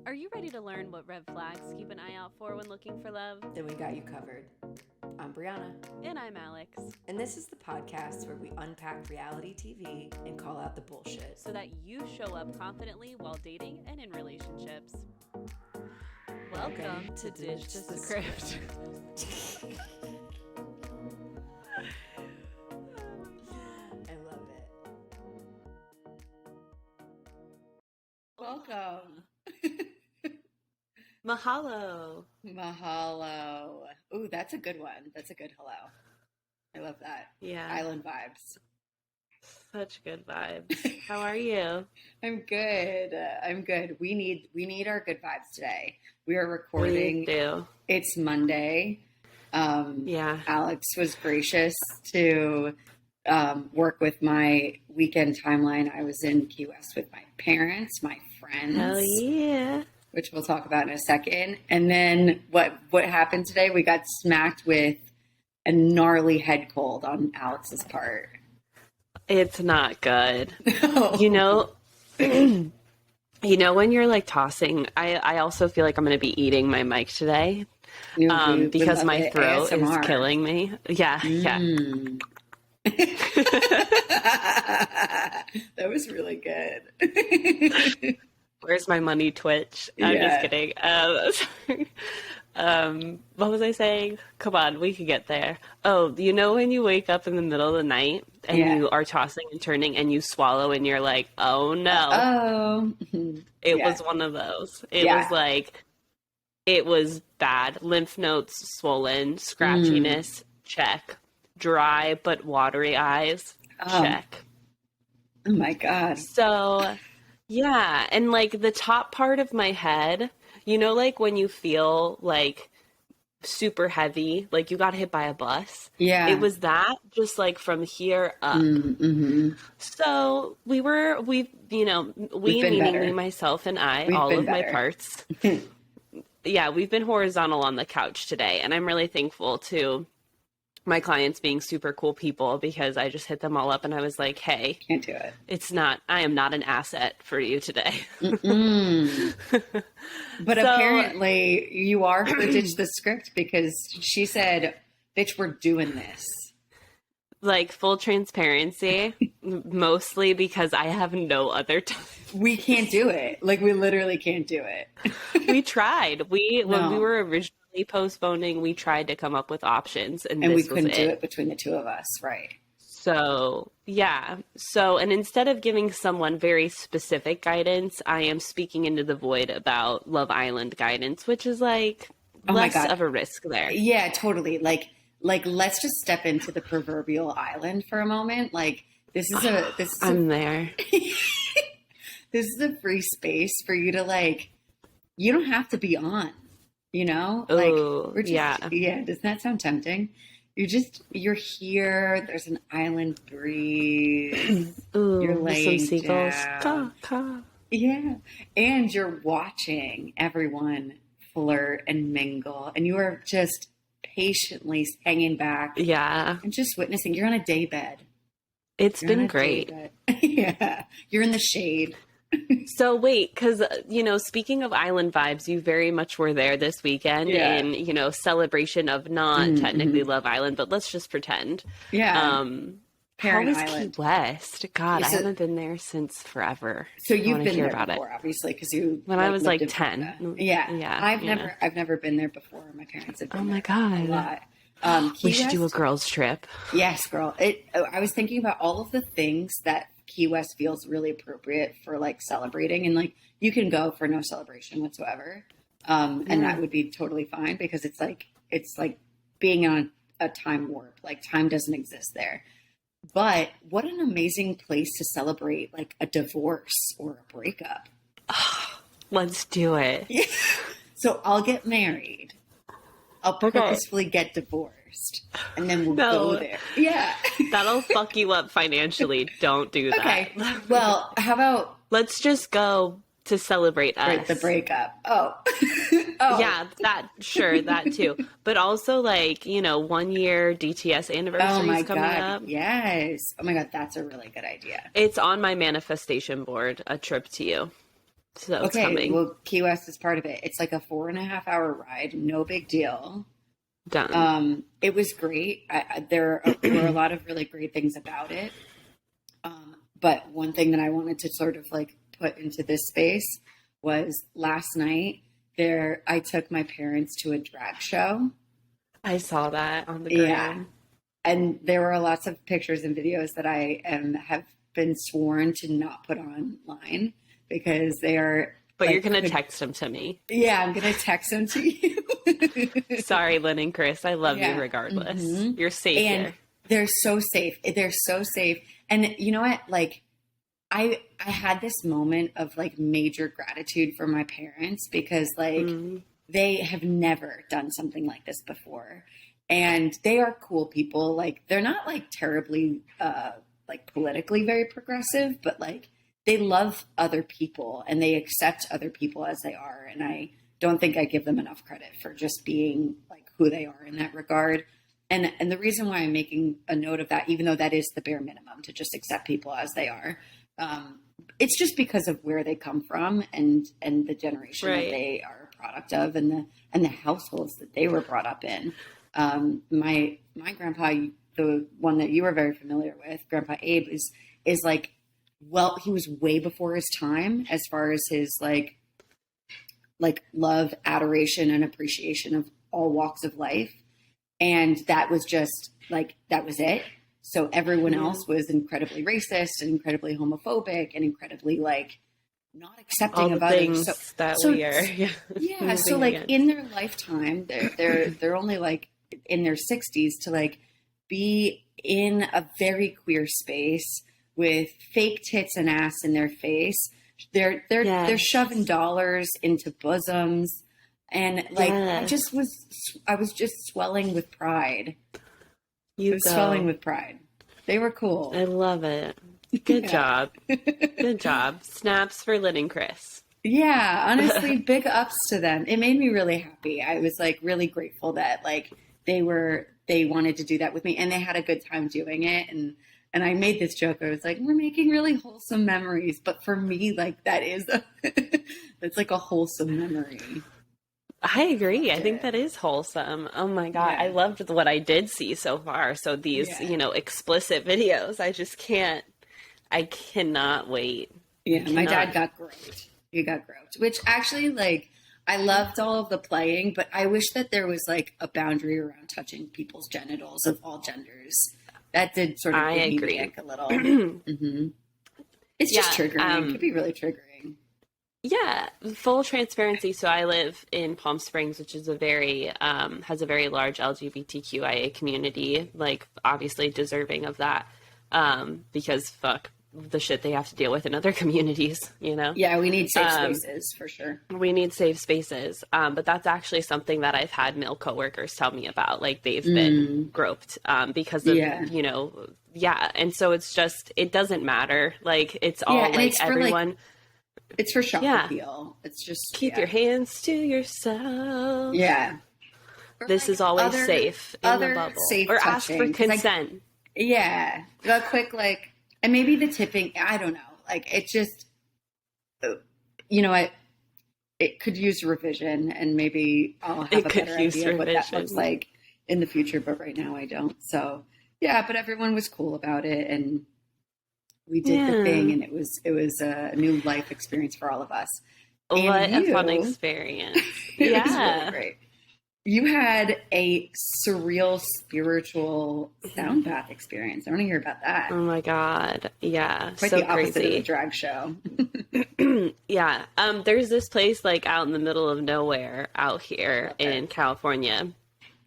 Are you ready to learn what red flags keep an eye out for when looking for love? Then we got you covered. I'm Brianna. And I'm Alex. And this is the podcast where we unpack reality TV and call out the bullshit. So that you show up confidently while dating and in relationships. Welcome to Ditch the Script. I love it. Welcome. Mahalo. Mahalo. Ooh, that's a good one. That's a good hello. I love that. Yeah. Island vibes. Such good vibes. How are you? I'm good. I'm good. We need our good vibes today. We are recording. We do. It's Monday. Yeah. Alex was gracious to work with my weekend timeline. I was in Key West with my parents, my friends. Hell yeah. Which we'll talk about in a second. And then what happened today, we got smacked with a gnarly head cold on Alex's part. It's not good. No. You know, when you're like tossing, I also feel like I'm going to be eating my mic today because my throat ASMR. is killing me. Yeah. Yeah. That was really good. Where's my money, Twitch? I'm just kidding. What was I saying? Come on, we could get there. Oh, you know when you wake up in the middle of the night and you are tossing and turning and you swallow and you're like, oh no. Oh. It was one of those. It was like, it was bad. Lymph nodes swollen, scratchiness, check. Dry but watery eyes, check. Oh my God. So... yeah, and like the top part of my head, you know, like when you feel like super heavy, like you got hit by a bus. Yeah. It was that just like from here up. Mm-hmm. So we meaning better. me, myself, and I, We've all been of my better. parts. Yeah, we've been horizontal on the couch today, and I'm really thankful to my clients being super cool people because I just hit them all up and I was like, hey, Can't do it. I am not an asset for you today. But apparently you are for Ditch the Script because she said, bitch, we're doing this. Like full transparency, mostly because I have no other time. We can't do it. Like we literally can't do it. We tried. When we were originally postponing, we tried to come up with options and we this couldn't was do it between the two of us. Right. So, yeah. So, and instead of giving someone very specific guidance, I am speaking into the void about Love Island guidance, which is like less of a risk there. Yeah, totally. Like let's just step into the proverbial island for a moment. Like I'm there. This is a free space for you to like, you don't have to be on, you know? Like we're just, yeah. Doesn't that sound tempting? You're here. There's an island breeze. Ooh, you're laying some seagulls. down. Caw. Yeah. And you're watching everyone flirt and mingle. And you are just patiently hanging back. Yeah. And just witnessing. You're on a day bed. It's been great. Yeah. You're in the shade. So wait, because, speaking of island vibes, you very much were there this weekend in, celebration of not technically Love Island, but let's just pretend. Yeah. How was Island. Key West? God, I haven't been there since forever. So you've been there about before, obviously, because when I was like 10. Yeah. I've never been there before. My parents have been. Oh my God. A lot. We should do a girls trip. Yes, girl. I was thinking about all of the things that Key West feels really appropriate for like celebrating, and like you can go for no celebration whatsoever, and that would be totally fine because it's like being on a time warp. Like time doesn't exist there. But what an amazing place to celebrate like a divorce or a breakup. Let's do it. Yeah. So I'll get married. I'll purposefully get divorced. And then we'll go there. Yeah. That'll fuck you up financially. Don't do that. Okay. Well, how about... Let's just go to celebrate us. The breakup. Oh. Yeah, that too. But also 1 year DTS anniversary is coming up. Yes. Oh my God, that's a really good idea. It's on my manifestation board, a trip to you. So it's Okay, coming. well, Key West is part of it. It's like a 4.5 hour ride. No big deal. Done. It was great. There were a lot of really great things about it. But one thing that I wanted to sort of like put into this space was last night I took my parents to a drag show. I saw that on the Yeah. gram. And there were lots of pictures and videos that I have been sworn to not put online because they are. But you're going to text them to me. Yeah, I'm going to text them to you. Sorry, Lynn and Chris. I love you regardless. Mm-hmm. You're safe and here. They're so safe. They're so safe. And you know what? Like, I had this moment of like major gratitude for my parents because like they have never done something like this before. And they are cool people. Like, they're not like terribly like politically very progressive, but like they love other people and they accept other people as they are. And I don't think I give them enough credit for just being like who they are in that regard. And the reason why I'm making a note of that, even though that is the bare minimum to just accept people as they are, it's just because of where they come from and the generation that they are a product of and the households that they were brought up in. My grandpa, the one that you were very familiar with, Grandpa Abe, is like, well, he was way before his time as far as his like love, adoration, and appreciation of all walks of life. And that was just like, that was it. So everyone else was incredibly racist and incredibly homophobic and incredibly like not accepting of others. So we are. Yeah. So like in their lifetime, they're only like in their 60s to like be in a very queer space with fake tits and ass in their face. They're shoving dollars into bosoms. And like, I was just swelling with pride. Swelling with pride. They were cool. I love it. Good job. Good job. Snaps for Lynn and Chris. Yeah, honestly, big ups to them. It made me really happy. I was like really grateful that like they wanted to do that with me and they had a good time doing it. And I made this joke. I was like, we're making really wholesome memories. But for me, like that's like a wholesome memory. I agree. I think that is wholesome. Oh my God. Yeah. I loved what I did see so far. So these, explicit videos, I cannot wait. Yeah. My dad got groped. He got groped, which actually like, I loved all of the playing, but I wish that there was like a boundary around touching people's genitals of all genders. That did sort of give me the ick a little. Mm-hmm. It's just triggering. It could be really triggering. Yeah, full transparency. So I live in Palm Springs, which is has a very large LGBTQIA community, like obviously deserving of that, because fuck the shit they have to deal with in other communities, you know? Yeah, we need safe spaces for sure. We need safe spaces. But that's actually something that I've had male coworkers tell me about. Like they've been groped because of, And so it's just, it doesn't matter. Like it's all like it's everyone. It's for shock appeal. It's just keep your hands to yourself. Yeah. This is always safe in the bubble. Safe or ask for consent. A quick and maybe the tipping, I don't know. Like it just, it could use revision and maybe I'll have a better idea of what that looks like in the future. But right now I don't. So but everyone was cool about it and we did the thing and it was a new life experience for all of us. What a fun experience. It was really great. You had a surreal spiritual sound bath experience. I want to hear about that. Oh my God. Yeah. Quite so the opposite crazy. of the drag show. Yeah. There's this place like out in the middle of nowhere out here in California.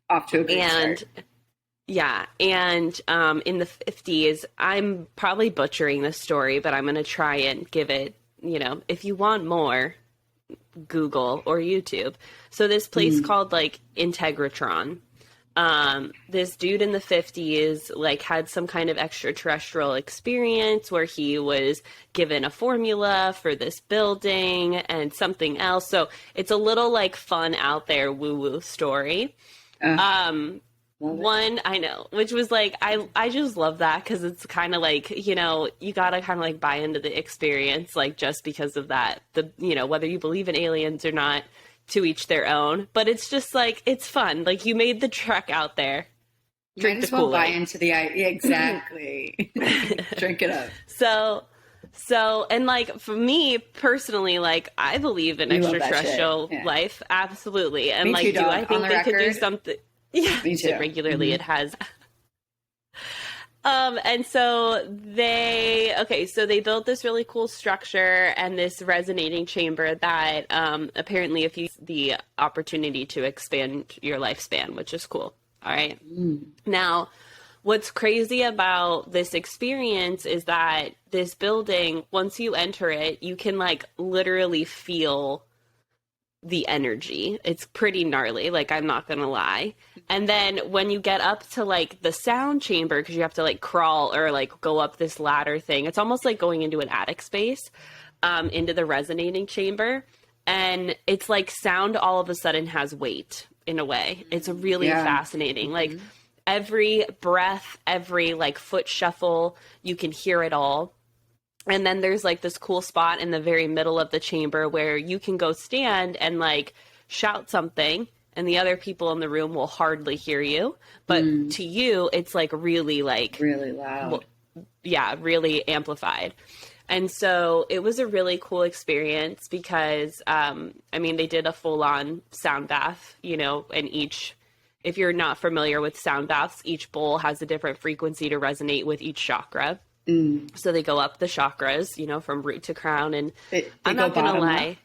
Off to a great start. Yeah. And in the 50s, I'm probably butchering this story, but I'm going to try and give it, if you want more, Google or YouTube. So this place called like Integratron. This dude in the 50s like had some kind of extraterrestrial experience where he was given a formula for this building and something else. So it's a little like fun out there woo-woo story. One, I know, which was like, I just love that because it's kind of like, you know, you got to kind of like buy into the experience, like just because of that, you know, whether you believe in aliens or not, to each their own. But it's just like, it's fun. Like you made the trek out there. Might as well buy into the idea. Exactly. Drink it up. So, and like for me personally, like I believe in extraterrestrial life. Absolutely. And me like, too, I think they could do something. Yeah. Me too. Regularly it has. And so they built this really cool structure and this resonating chamber that apparently if you the opportunity to expand your lifespan, which is cool. All right. Now, what's crazy about this experience is that this building, once you enter it, you can like literally feel the energy. It's pretty gnarly, like I'm not gonna lie. And then when you get up to like the sound chamber, because you have to like crawl or like go up this ladder thing, it's almost like going into an attic space, into the resonating chamber. And it's like sound all of a sudden has weight in a way. It's really fascinating. Like every breath, every like foot shuffle, you can hear it all. And then there's like this cool spot in the very middle of the chamber where you can go stand and like shout something and the other people in the room will hardly hear you. But to you, it's like really loud. Really amplified. And so it was a really cool experience because, I mean, they did a full on sound bath, you know, and if you're not familiar with sound baths, each bowl has a different frequency to resonate with each chakra. So they go up the chakras, you know, from root to crown. And I'm not going to lie.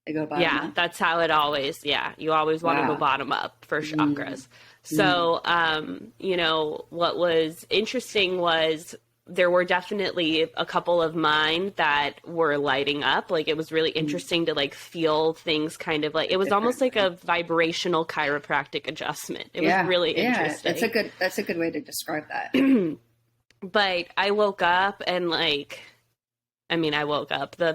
They go bottom up. That's how it always, you always want to go bottom up for chakras. So, you know, what was interesting was there were definitely a couple of mine that were lighting up. Like it was really interesting to like feel things kind of like, it was almost like a vibrational chiropractic adjustment. It was really interesting. That's a good way to describe that. But I woke up and the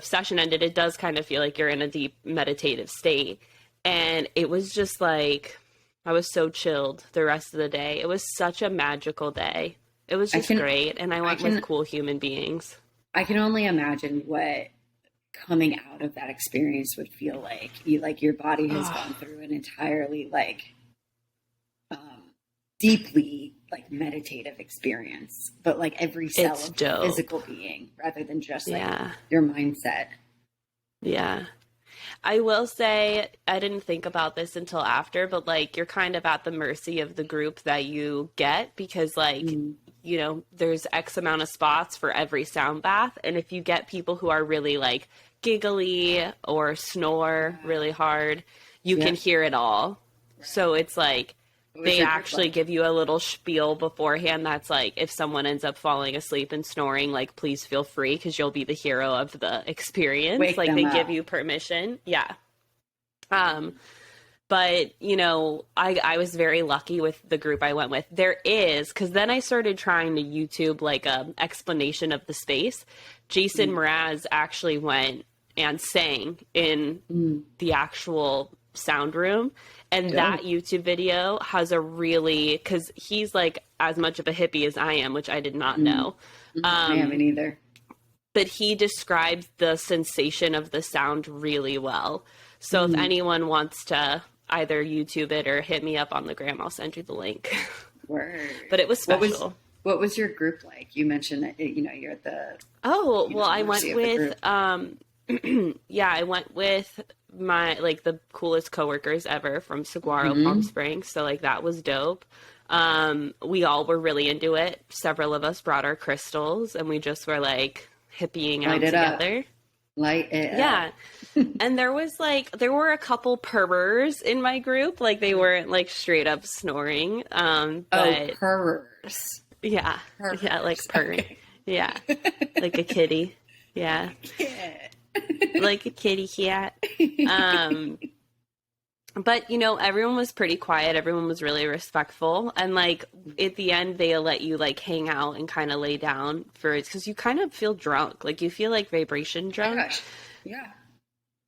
session ended. It does kind of feel like you're in a deep meditative state. And it was just like, I was so chilled the rest of the day. It was such a magical day. It was just great. And I went with cool human beings. I can only imagine what coming out of that experience would feel like. Your body has gone through an entirely deeply meditative experience, but like every cell of your physical being rather than just your mindset. Yeah. I will say, I didn't think about this until after, but like you're kind of at the mercy of the group that you get because you know, there's X amount of spots for every sound bath. And if you get people who are really like giggly or snore really hard, you can hear it all. So it's like, they actually give you a little spiel beforehand that's like, if someone ends up falling asleep and snoring, like, please feel free because you'll be the hero of the experience. Wake like, them they up. give you permission. Yeah. But, you know, I was very lucky with the group I went with. There is, because then I started trying to YouTube, like, a explanation of the space. Jason Mraz actually went and sang in the actual sound room. And that YouTube video has a really, because he's like as much of a hippie as I am, which I did not know. I haven't either. But he describes the sensation of the sound really well. So if anyone wants to either YouTube it or hit me up on the gram, I'll send you the link. Word. But it was special. What was your group like? You mentioned that, you know, you're at the... Oh, well, I went with, I went with my, like, the coolest coworkers ever from Saguaro, Palm Springs. So, like, that was dope. We all were really into it. Several of us brought our crystals and we just were, like, hippieing out together. Light it up. And there were a couple purrs in my group. Like, they weren't, like, straight up snoring. But purrs. Yeah. Purrs. Yeah, like purr. Okay. Yeah. Like a kitty. Yeah. Like a kitty cat. But, you know, everyone was pretty quiet. Everyone was really respectful. And, like, at the end, they'll let you, like, hang out and kind of lay down for it. Because you kind of feel drunk. Like, you feel, like, vibration drunk. Oh my gosh. Yeah.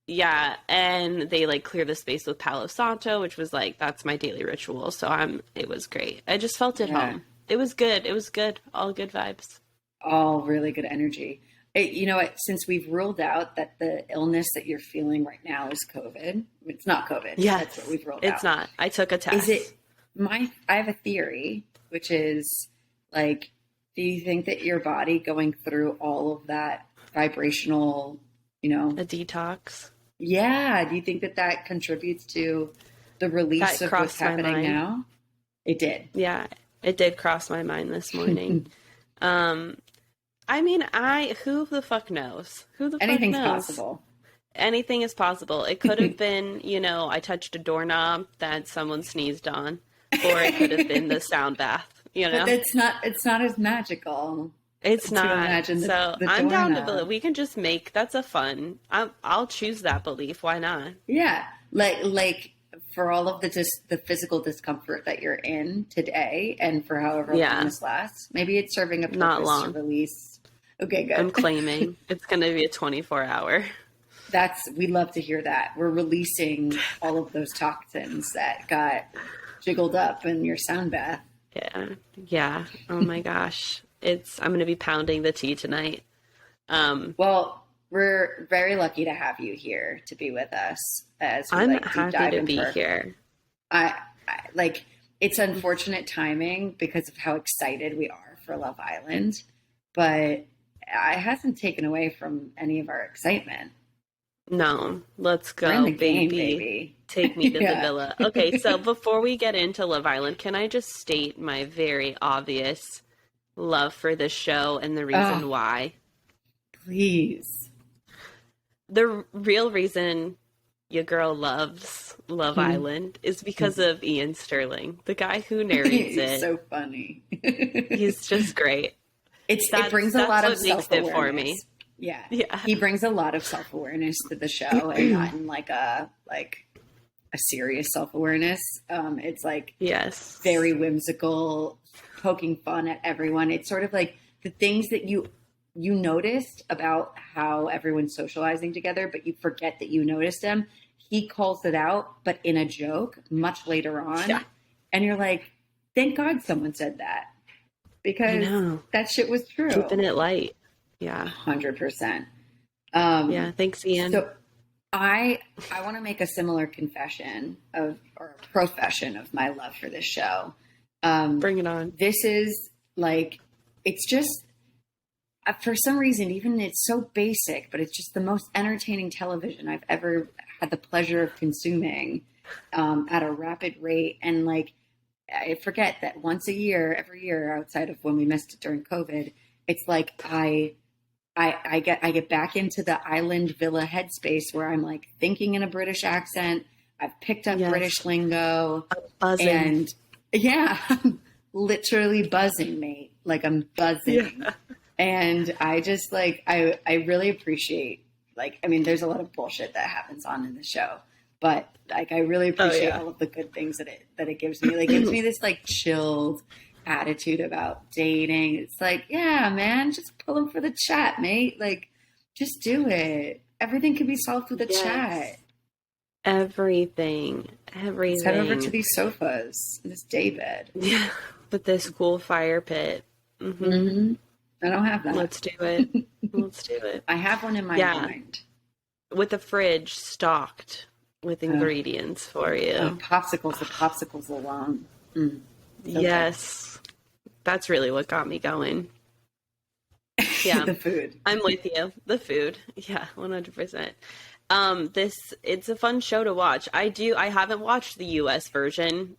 Yeah, and they like clear the space with Palo Santo, which was like that's my daily ritual. So it was great. I just felt at Yeah. home. It was good. It was good. All good vibes. All really good energy. You know what? Since we've ruled out that the illness that you're feeling right now is COVID, it's not COVID. Yes, That's what we've ruled it's out. not. I took a test. Is it I have a theory, which is like, do you think that your body going through all of that vibrational, a detox? yeah, do you think that that contributes to the release That of what's crossed my happening mind. now? It did. Yeah, it did cross my mind this morning. I mean, who the fuck knows? Who the fuck Anything's knows? possible. Anything is possible. It could have been, I touched a doorknob that someone sneezed on, or it could have been the sound bath, But it's not as magical. It's to not. imagine So the I'm down to doorknob. believe. We can just that's a fun. I'll choose that belief. Why not? Yeah, like for all of the physical discomfort that you're in today, and for however Yeah. long this lasts, maybe it's serving a Not purpose long. to release. Okay, good. I'm claiming it's going to be a 24-hour. We love to hear that. We're releasing all of those toxins that got jiggled up in your sound bath. Yeah. Yeah. Oh my gosh. I'm going to be pounding the tea tonight. Well, we're very lucky to have you here to be with us as we I'm deep happy dive to into be our- here. I like it's unfortunate timing because of how excited we are for Love Island, but it hasn't taken away from any of our excitement. No, let's We're in go, the game, baby. baby. Take me to Yeah. the villa. Okay, so before we get into Love Island, can I just state my very obvious love for this show and the reason why? Please. The real reason your girl loves Love Island is because of Ian Sterling, the guy who narrates He's it. so funny. He's just great. It brings a That's lot of what makes self-awareness. it for me. Yeah. Yeah. He brings a lot of self-awareness to the show, and not in a serious self-awareness. It's like Yes. very whimsical, poking fun at everyone. It's sort of like the things that you noticed about how everyone's socializing together, but you forget that you noticed them. He calls it out, but in a joke much later on. Yeah. And you're like, thank God someone said that, because that shit was true. Keeping it light. Yeah. 100%. Yeah. Thanks, Ian. So I want to make a similar confession or a profession of my love for this show. Bring it on. This is like, it's just, for some reason, even it's so basic, but it's just the most entertaining television I've ever had the pleasure of consuming at a rapid rate. And like, I forget that every year outside of when we missed it during COVID, it's like I get back into the island villa headspace where I'm like thinking in a British accent. I've picked up British lingo, Buzzing. and yeah, I'm literally buzzing, mate. Like I'm buzzing. Yeah. And I just I really appreciate, there's a lot of bullshit that happens on in the show, but I really appreciate all of the good things that it gives me. Like, it gives me this chilled attitude about dating. It's like, yeah, man, just pull them for the chat, mate. Like, just do it. Everything can be solved with a chat. Everything. Let's head over to these sofas, this daybed. Yeah. With this cool fire pit. Mm-hmm. Mm-hmm. I don't have that. Let's do it. Let's do it. I have one in my mind. With a fridge stocked with ingredients for you. The popsicles alone. Mm. So Yes. That's really what got me going. Yeah. The food. I'm with you. The food. Yeah, 100%. It's a fun show to watch. I haven't watched the US version.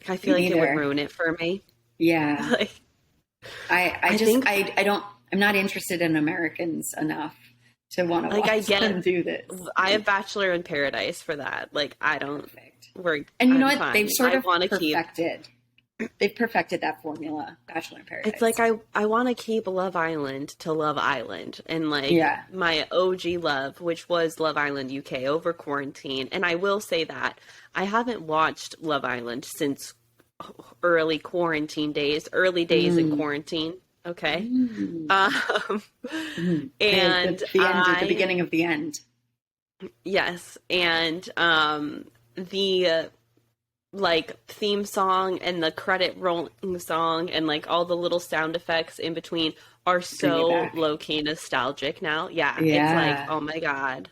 I feel like it would ruin it for me. Yeah. I I'm not interested in Americans enough to want to watch them do this. I have Bachelor in Paradise for that. I don't. Perfect. And you know what? Fine. They've sort of perfected. They've perfected that formula, Bachelor in Paradise. It's like I want to keep Love Island to Love Island, and my OG love, which was Love Island UK over quarantine. And I will say that I haven't watched Love Island since early days in quarantine. Okay. And the beginning of the end. Yes, and the like theme song and the credit rolling song and like all the little sound effects in between are Bring you so back. low-key nostalgic now. Yeah, it's like, Yeah. oh my God.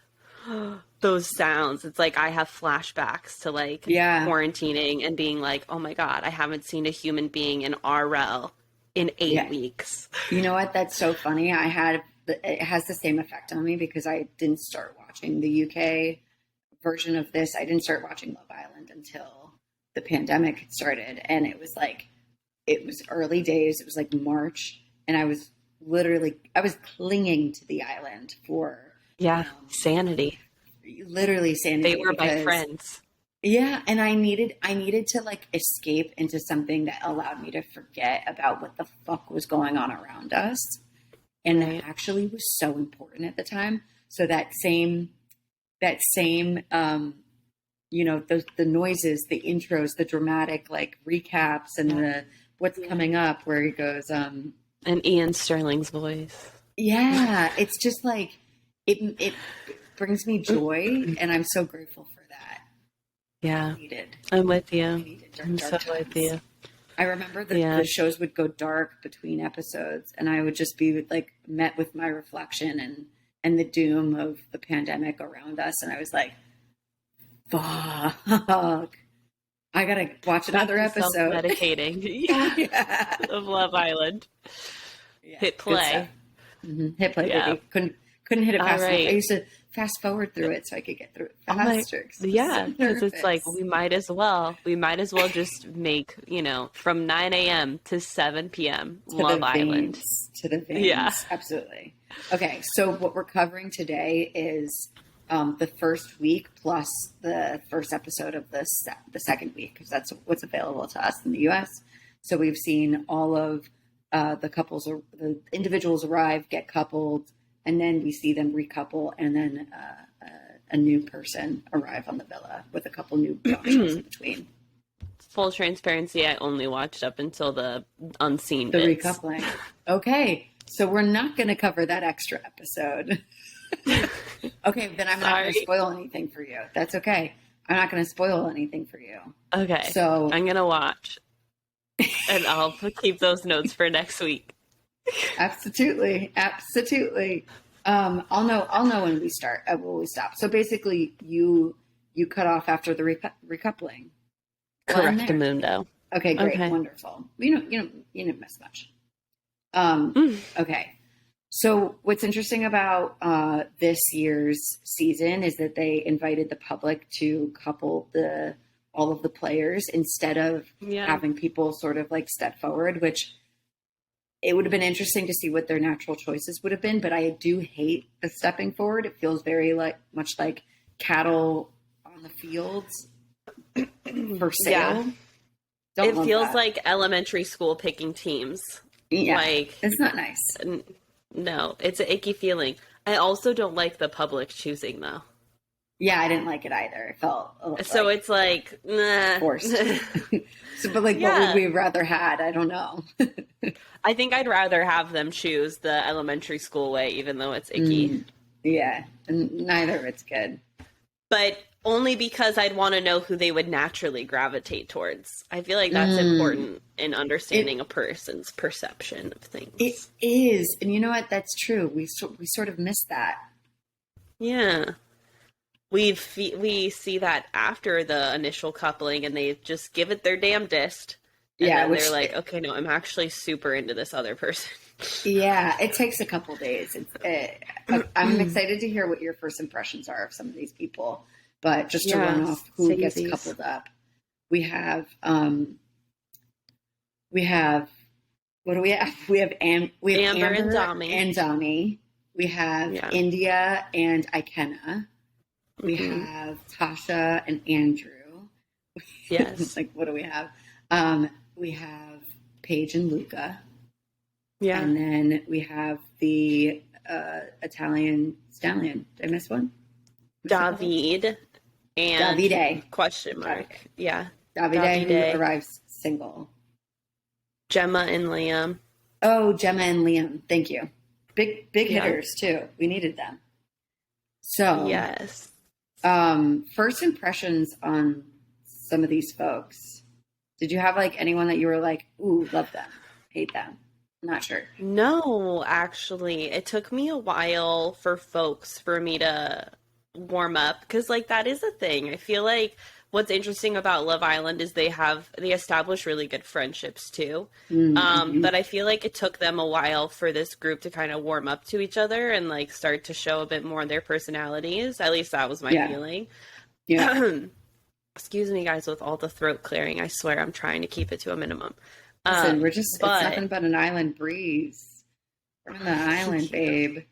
Those sounds. It's like I have flashbacks to like Yeah. quarantining and being like, oh my God, I haven't seen a human being in RL in eight Yeah. weeks. You know what? That's so funny. It has the same effect on me because I didn't start watching the UK version of this. I didn't start watching Love Island until the pandemic had started. And it was early days. It was like March. And I was clinging to the island for, Yeah, sanity. literally They sanity were my because friends. yeah, and I needed to like escape into something that allowed me to forget about what the fuck was going on around us. And that Right. actually was so important at the time. So that same the noises, the intros, the dramatic like recaps and the what's coming up where he goes, And Ian Sterling's voice. yeah, it's just like it brings me joy and I'm so grateful for that. Yeah, I needed I'm with I you. needed I'm so dark with times. you. I remember that Yeah. the shows would go dark between episodes, and I would just be like met with my reflection and the doom of the pandemic around us, and I was like, "Fuck, I gotta watch Back another to episode." self-medicating. Yeah. Yeah, Of Love Island. yeah, Hit good stuff. play. Hit play, Yeah. baby. Couldn't hit it All fast enough. I right. used to fast forward through it so I could get through it Oh my, faster. 'Cause it was yeah, so because it's like nervous. we might as well just make, from 9 a.m. to 7 p.m. Love Island. To the Yeah. veins, absolutely. Okay, so what we're covering today is the first week plus the first episode of the second week because that's what's available to us in the U.S. So we've seen all of the individuals arrive, get coupled, and then we see them recouple, and then a new person arrive on the villa with a couple new bombshells in between. Full transparency, I only watched up until the unseen The bits. recoupling. Okay, so we're not going to cover that extra episode. Okay, then I'm not going to Sorry. spoil anything for you. That's okay. I'm not going to spoil anything for you. Okay. So I'm gonna watch, and I'll keep those notes for next week. absolutely, absolutely. I'll know when we start. When we stop. So basically, you cut off after the recoupling. Well, I'm there. Correctamundo. Okay, great, Okay. wonderful. You didn't miss much. Okay. So what's interesting about this year's season is that they invited the public to couple all of the players instead of Yeah. having people sort of like step forward, which it would have been interesting to see what their natural choices would have been. But I do hate the stepping forward. It feels very much like cattle on the fields for sale. Yeah. Don't It love feels that. like elementary school picking teams. Yeah, Like, it's not nice. no, it's an icky feeling. I also don't like the public choosing, though. Yeah, I didn't like it either. It felt So it's like, nah. forced. But like, what Yeah. would we have rather had? I don't know. I think I'd rather have them choose the elementary school way, even though it's icky. Yeah, and neither of it's good. But only because I'd want to know who they would naturally gravitate towards. I feel like that's important in understanding a person's perception of things. It is, and you know what? That's true. We sort of missed that. Yeah. We see that after the initial coupling, and they just give it their damnedest. And Yeah, then they're like, okay, no, I'm actually super into this other person. Yeah, it takes a couple days. I'm excited to hear what your first impressions are of some of these people. But just to run off who gets samesies. coupled up, we have what do we have? We have Amber and Dami. We have India and Ikena. We have Tasha and Andrew. Yes. Like, what do we have? We have Paige and Luca. Yeah. And then we have the Italian Stallion. Did I miss one? David and Davide. question mark. Yeah. Davide, who arrives single. Gemma and Liam. Oh, Gemma and Liam. Thank you. Big hitters too. We needed them. So yes. First impressions on some of these folks. Did you have like anyone that you were like, ooh, love them, hate them? I'm not sure. No, actually, it took me a while for me to warm up because like that is a thing. I feel like what's interesting about Love Island is they establish really good friendships too. Mm-hmm. But I feel like it took them a while for this group to kind of warm up to each other and like start to show a bit more of their personalities. At least that was my feeling. Yeah. Excuse me, guys, with all the throat clearing. I swear I'm trying to keep it to a minimum. Listen, it's nothing but an island breeze. We're on the island, babe.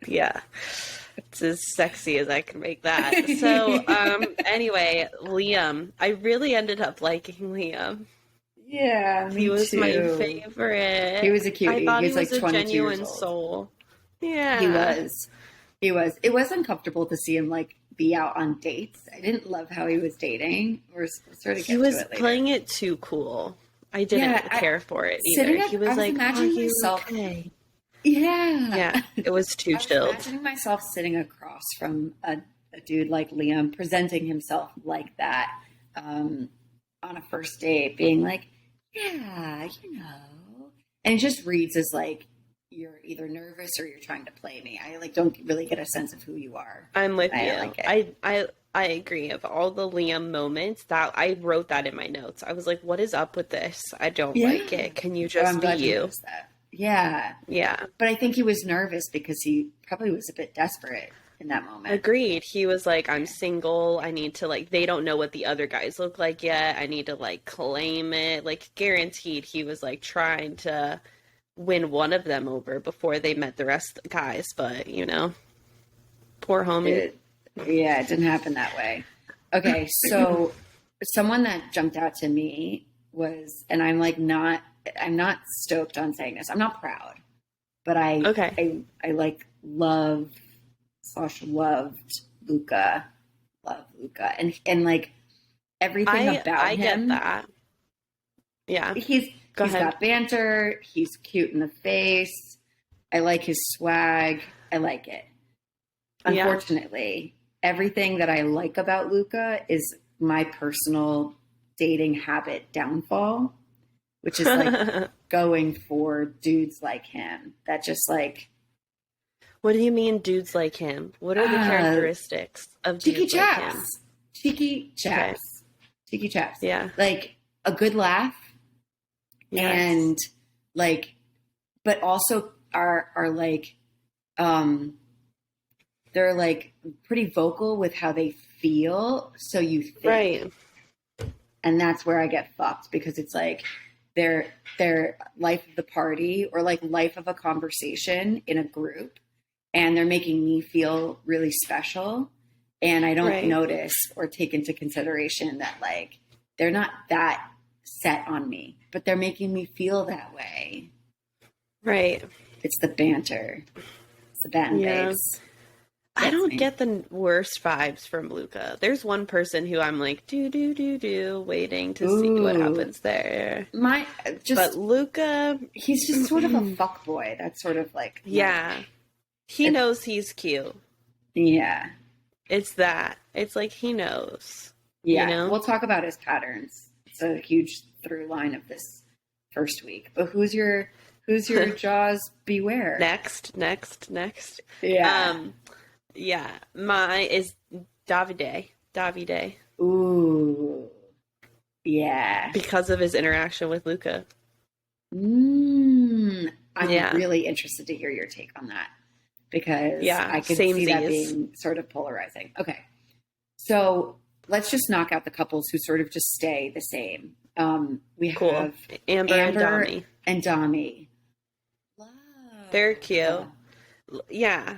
Yeah, it's as sexy as I can make that. So, anyway, Liam, I really ended up liking Liam. Yeah, he was my favorite. He was a cutie. I thought he was like a 22 genuine years old. soul. Yeah, He was. It was uncomfortable to see him like be out on dates. I didn't love how he was dating. He was playing it too cool. I didn't care for it either. He was like, imagining myself. Okay. Yeah, it was too chilled. Imagining myself sitting across from a dude like Liam, presenting himself like that on a first date, being like, yeah, and it just reads as like you're either nervous or you're trying to play me. I like don't really get a sense of who you are. I'm with you. Like I agree. Of all the Liam moments, that I wrote that in my notes. I was like, what is up with this? I don't like it. Can you just be you? Yeah. Yeah. But I think he was nervous because he probably was a bit desperate in that moment. Agreed. He was like, I'm single. I need to like, they don't know what the other guys look like yet. I need to like claim it. Like guaranteed he was like trying to win one of them over before they met the rest of the guys. But poor homie. It didn't happen that way. Okay. So someone that jumped out to me was, and I'm not stoked on saying this. I'm not proud, but I like loved Luca. Love Luca. And like everything about him. I get that. Yeah. He's got banter. He's cute in the face. I like his swag. I like it. Unfortunately, everything that I like about Luca is my personal dating habit downfall, which is like going for dudes like him that just like. What do you mean dudes like him? What are the characteristics of dudes like him? Cheeky chaps. Okay. Cheeky chaps. Yeah. Like a good laugh. Yes. And like, but also are like, they're like pretty vocal with how they feel. So you think. Right. And that's where I get fucked because it's like their life of the party or like life of a conversation in a group. And they're making me feel really special. And I don't notice or take into consideration that like, they're not that set on me, but they're making me feel that way. Right. It's the banter. It's the bat and babes. I don't get the worst vibes from Luca. There's one person who I'm like, waiting to see what happens there. But Luca, he's just sort of a fuckboy. That's sort of like, he knows he's cute. Yeah. It's that. It's like he knows. Yeah. We'll talk about his patterns. It's a huge through line of this first week. But who's your Jaws beware? Next. Yeah. Yeah. Mine is Davide. Ooh. Yeah. Because of his interaction with Luca. I'm really interested to hear your take on that. Because I could see that being sort of polarizing. Okay. So let's just knock out the couples who sort of just stay the same. We have Amber and Dami. Love. They're cute. Yeah.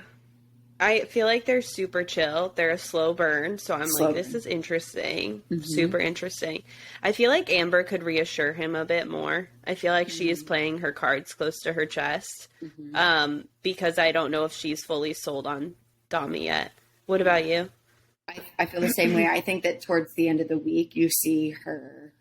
I feel like they're super chill. They're a slow burn. So I'm like, this is interesting. Mm-hmm. Super interesting. I feel like Amber could reassure him a bit more. I feel like she is playing her cards close to her chest. Mm-hmm. Because I don't know if she's fully sold on Dami yet. What about you? I feel the same way. I think that towards the end of the week, you see her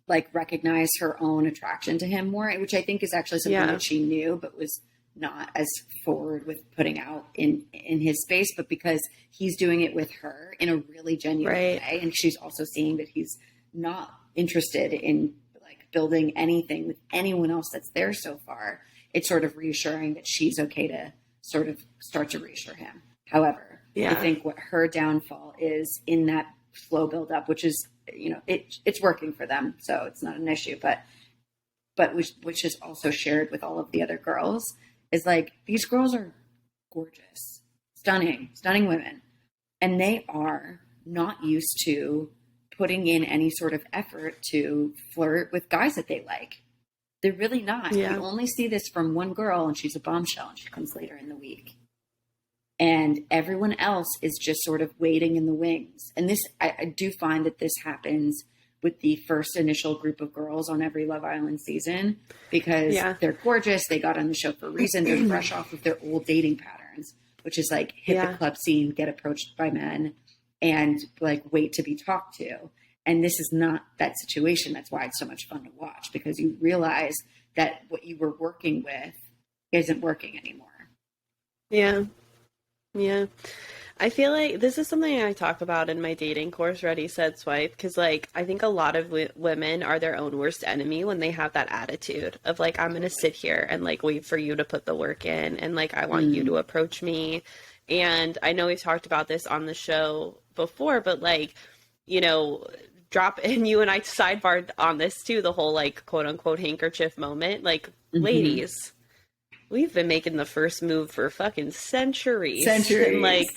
like recognize her own attraction to him more, which I think is actually something that she knew, but was not as forward with putting out in his space, but because he's doing it with her in a really genuine way. And she's also seeing that he's not interested in like building anything with anyone else that's there so far. It's sort of reassuring that she's okay to sort of start to reassure him. However, I think what her downfall is in that slow build up, which is, you know, it's working for them, so it's not an issue, but which is also shared with all of the other girls, is like, these girls are gorgeous, stunning women. And they are not used to putting in any sort of effort to flirt with guys that they like. They're really not. Yeah. You only see this from one girl, and she's a bombshell, and she comes later in the week. And everyone else is just sort of waiting in the wings. And this, I do find that this happens with the first initial group of girls on every Love Island season, because they're gorgeous. They got on the show for a reason. They're fresh off of their old dating patterns, which is like hit the club scene, get approached by men, and like wait to be talked to. And this is not that situation. That's why it's so much fun to watch, because you realize that what you were working with isn't working anymore. Yeah. Yeah. I feel like this is something I talk about in my dating course, Ready, Set, Swipe, because, like, I think a lot of women are their own worst enemy when they have that attitude of, like, I'm going to sit here and, like, wait for you to put the work in, and, like, I want you to approach me. And I know we've talked about this on the show before, but, like, you know, and you and I sidebarred on this, too, the whole, like, quote-unquote handkerchief moment. Like, ladies, we've been making the first move for fucking centuries. And like,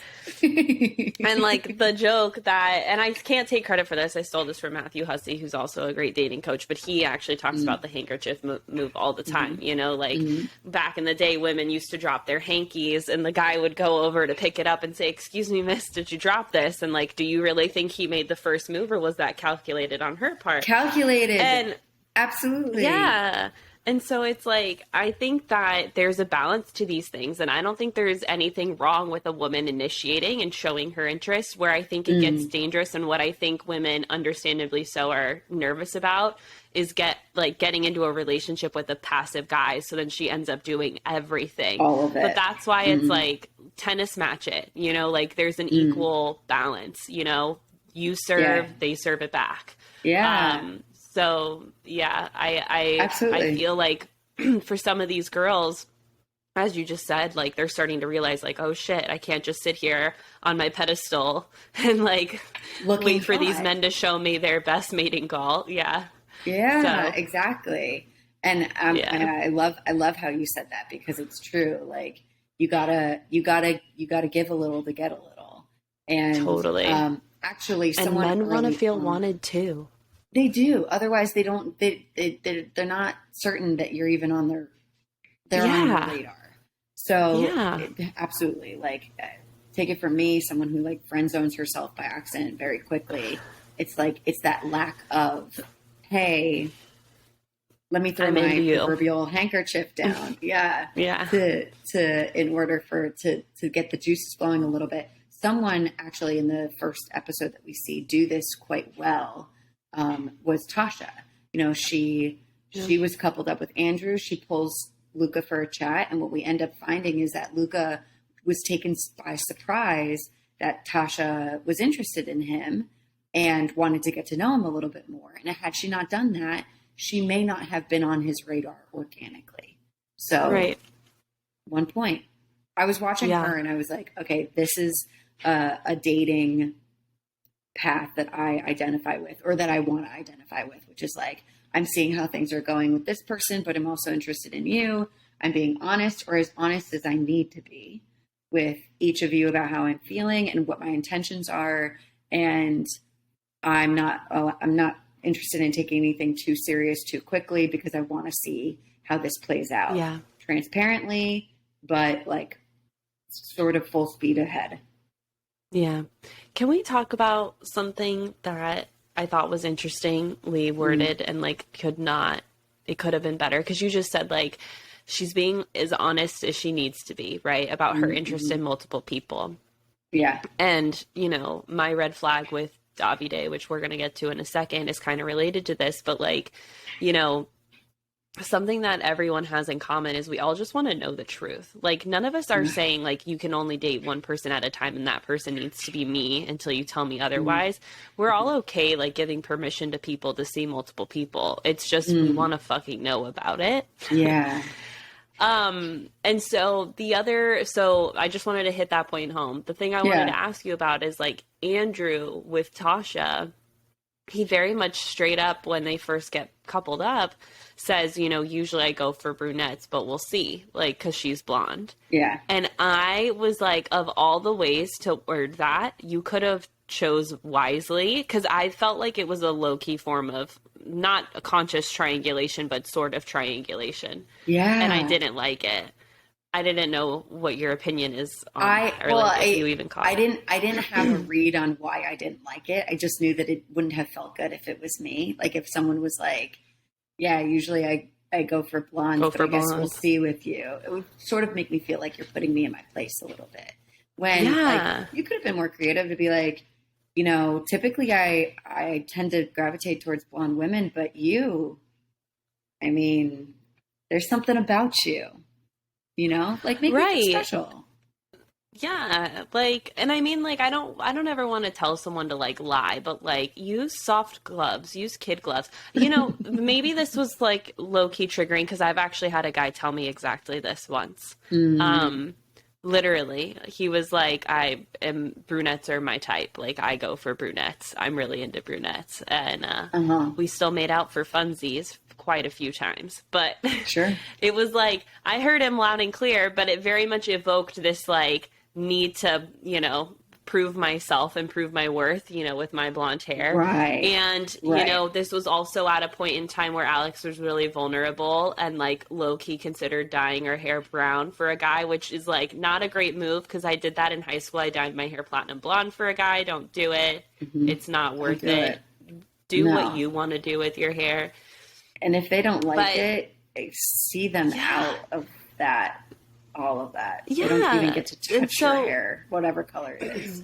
and like the joke that, and I can't take credit for this, I stole this from Matthew Hussey, who's also a great dating coach, but he actually talks about the handkerchief move all the time. You know, like back in the day, women used to drop their hankies, and the guy would go over to pick it up and say, "Excuse me, miss, did you drop this?" And like, do you really think he made the first move, or was that calculated on her part? Calculated. And absolutely. Yeah. And so it's like, I think that there's a balance to these things. And I don't think there's anything wrong with a woman initiating and showing her interest. Where I think it gets dangerous, and what I think women understandably so are nervous about, is getting into a relationship with a passive guy. So then she ends up doing everything. All of it. But that's why it's like, tennis match it, you know, like there's an equal balance, you know, you serve, they serve it back. Yeah. So yeah, I Absolutely. I feel like for some of these girls, as you just said, like they're starting to realize like, oh shit, I can't just sit here on my pedestal and like wait for these men to show me their best mating call. Yeah. Yeah, so, exactly. And I love how you said that, because it's true. Like you gotta give a little to get a little. And totally. Actually, and men want to feel wanted too. They do. Otherwise, they don't. They're not certain that you're even on their on their radar. So absolutely, like take it from me, someone who like friend zones herself by accident very quickly. It's like it's that lack of, hey, let me throw my proverbial handkerchief down. Yeah. To in order to get the juices flowing a little bit. Someone actually in the first episode that we see do this quite well. Was Tasha. You know, she was coupled up with Andrew. She pulls Luca for a chat, and what we end up finding is that Luca was taken by surprise that Tasha was interested in him and wanted to get to know him a little bit more. And had she not done that, she may not have been on his radar organically. So, one point, I was watching her, and I was like, okay, this is a dating path that I identify with, or that I want to identify with, which is like, I'm seeing how things are going with this person, but I'm also interested in you. I'm being honest, or as honest as I need to be with each of you about how I'm feeling and what my intentions are. And I'm not interested in taking anything too serious too quickly, because I want to see how this plays out transparently, but like sort of full speed ahead. Yeah. Can we talk about something that I thought was interestingly worded and like it could have been better? Because you just said like she's being as honest as she needs to be, right? About her interest in multiple people. Yeah. And, you know, my red flag with Davide, which we're going to get to in a second, is kind of related to this. But like, you know, something that everyone has in common is we all just want to know the truth. Like, none of us are saying, like, you can only date one person at a time and that person needs to be me until you tell me otherwise. We're all okay, like, giving permission to people to see multiple people. It's just we want to fucking know about it. Yeah. And so so I just wanted to hit that point home. The thing I wanted to ask you about is, like, Andrew with Tasha, he very much straight up, when they first get coupled up, says, you know, usually I go for brunettes, but we'll see, like, because she's blonde. Yeah. And I was like, of all the ways to word that, you could have chose wisely, because I felt like it was a low-key form of not a conscious triangulation, but sort of triangulation. Yeah. And I didn't like it. I didn't know what your opinion is on that, or if you even caught it. I didn't have a read on why I didn't like it. I just knew that it wouldn't have felt good if it was me. Like, if someone was like, yeah, usually I go for blonde, but I guess we'll see with you. It would sort of make me feel like you're putting me in my place a little bit. When like, you could have been more creative to be like, you know, typically I tend to gravitate towards blonde women, but you, I mean, there's something about you, you know, like, make it special. Yeah, like, and I mean, like, I don't ever want to tell someone to, like, lie, but, like, use soft gloves, use kid gloves. You know, maybe this was, like, low-key triggering, because I've actually had a guy tell me exactly this once. Literally, he was like, brunettes are my type. Like, I go for brunettes. I'm really into brunettes. And we still made out for funsies quite a few times. But sure, it was like, I heard him loud and clear, but it very much evoked this, like, need to, you know, prove myself and prove my worth, you know, with my blonde hair. Right. And, you know, this was also at a point in time where Alex was really vulnerable and, like, low-key considered dyeing her hair brown for a guy, which is, like, not a great move, because I did that in high school. I dyed my hair platinum blonde for a guy. Don't do it. It's not worth it. Do what you want to do with your hair. And if they don't like it, see them out of that. All of that. Yeah. They don't even get to touch your hair, whatever color it is.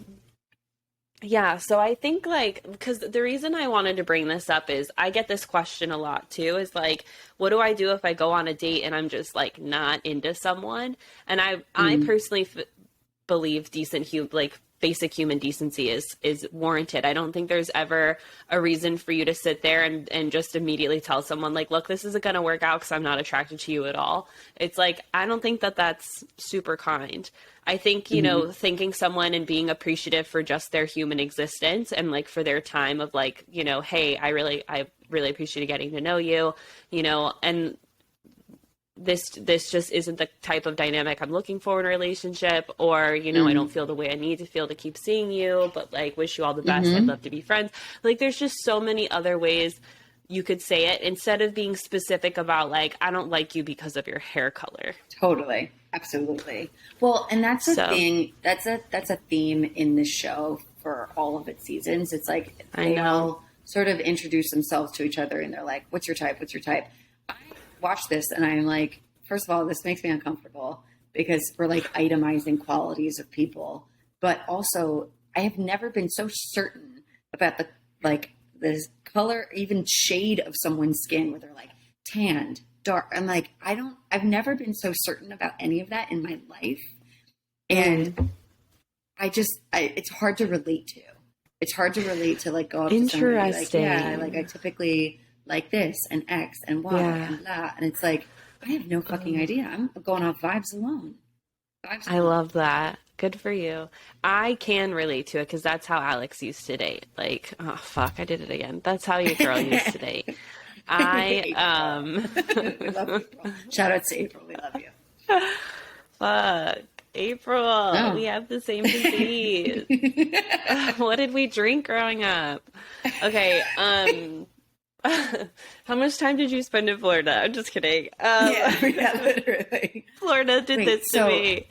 Yeah. So I think, like, because the reason I wanted to bring this up is I get this question a lot too, is like, what do I do if I go on a date and I'm just, like, not into someone? And I personally believe basic human decency is warranted. I don't think there's ever a reason for you to sit there and just immediately tell someone, like, look, this isn't going to work out because I'm not attracted to you at all. It's like, I don't think that that's super kind. I think, you know, thanking someone and being appreciative for just their human existence and, like, for their time of, like, you know, hey, I really appreciate getting to know you, you know, and this just isn't the type of dynamic I'm looking for in a relationship, or, you know, I don't feel the way I need to feel to keep seeing you, but, like, wish you all the best. I'd love to be friends. Like, there's just so many other ways you could say it instead of being specific about, like, I don't like you because of your hair color. Totally. Absolutely. Well, and that's a thing. That's a theme in the show for all of its seasons. It's like they all sort of introduce themselves to each other and they're like, what's your type? What's your type? Watch this and I'm like, first of all, this makes me uncomfortable because we're, like, itemizing qualities of people, but also I have never been so certain about the, like, this color, even shade of someone's skin where they're, like, tanned, dark. I'm like, I've never been so certain about any of that in my life. And it's hard to relate to. It's hard to relate to, like, go up to somebody and be like, yeah, like, I typically like this and X and Y and blah. And it's like, I have no fucking idea. I'm going off vibes alone. I love that. Good for you. I can relate to it because that's how Alex used to date. Like, oh, fuck, I did it again. That's how your girl used to date. We love April. Shout out to April. We love you. Fuck. April, we have the same disease. What did we drink growing up? Okay, how much time did you spend in Florida? I'm just kidding. Yeah, literally. Florida did this to me.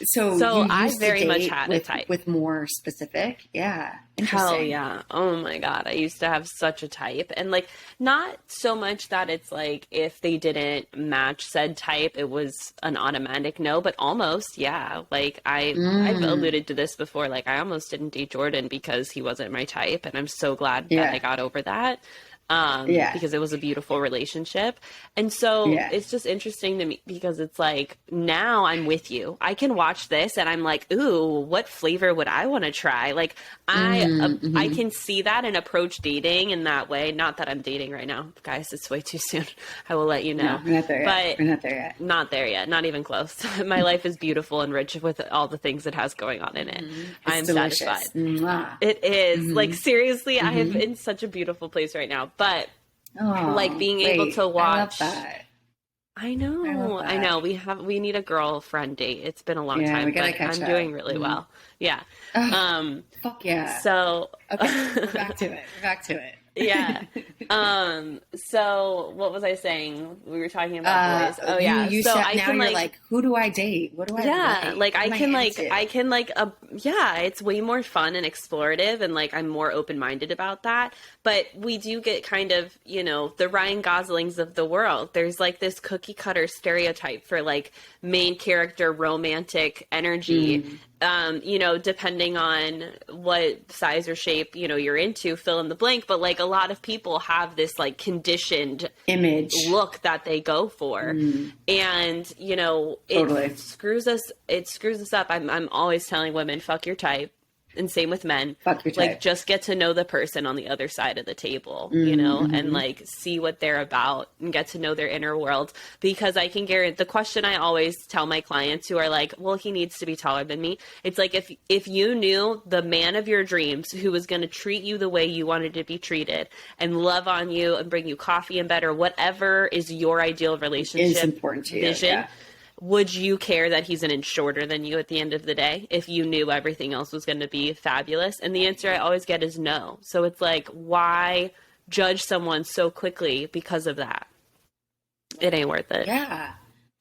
So I very much had a type. With more specific. Yeah. Hell yeah. Oh my God. I used to have such a type. And, like, not so much that it's like if they didn't match said type, it was an automatic no, but almost, yeah. Like, I've alluded to this before. Like, I almost didn't date Jordan because he wasn't my type. And I'm so glad that I got over that. because it was a beautiful relationship. And so it's just interesting to me because it's like, now I'm with you. I can watch this and I'm like, ooh, what flavor would I want to try? Like I can see that and approach dating in that way. Not that I'm dating right now, guys, it's way too soon. I will let you know. No, we're not there yet. We're not there yet. Not there yet. Not even close. My life is beautiful and rich with all the things it has going on in it. I'm delicious. satisfied. Mwah. It is. Like, seriously, I am in such a beautiful place right now. But like being able to watch. I love that. I know. We need a girlfriend date. It's been a long time, we gotta but catch I'm up. doing really well. Yeah. Fuck yeah. So okay, we're back to it. Yeah. So what was I saying? We were talking about boys. Oh yeah. You so said, I now can you're like, who do I date? What do I it's way more fun and explorative, and like I'm more open-minded about that. But we do get kind of, the Ryan Goslings of the world. There's like this cookie cutter stereotype for like main character romantic energy. Depending on what size or shape, you're into, fill in the blank. But like a lot of people have this like conditioned image look that they go for. And, totally. it screws us up. I'm always telling women, fuck your type. And same with men. Fuck your type. Like, just get to know the person on the other side of the table, and like see what they're about and get to know their inner world. Because I can guarantee, the question I always tell my clients who are like, well, he needs to be taller than me. It's like, if you knew the man of your dreams who was going to treat you the way you wanted to be treated and love on you and bring you coffee in bed or whatever is your ideal relationship is important to you, vision. Would you care that he's an inch shorter than you at the end of the day if you knew everything else was going to be fabulous? And the answer I always get is no. So it's like, why judge someone so quickly because of that? It ain't worth it. Yeah,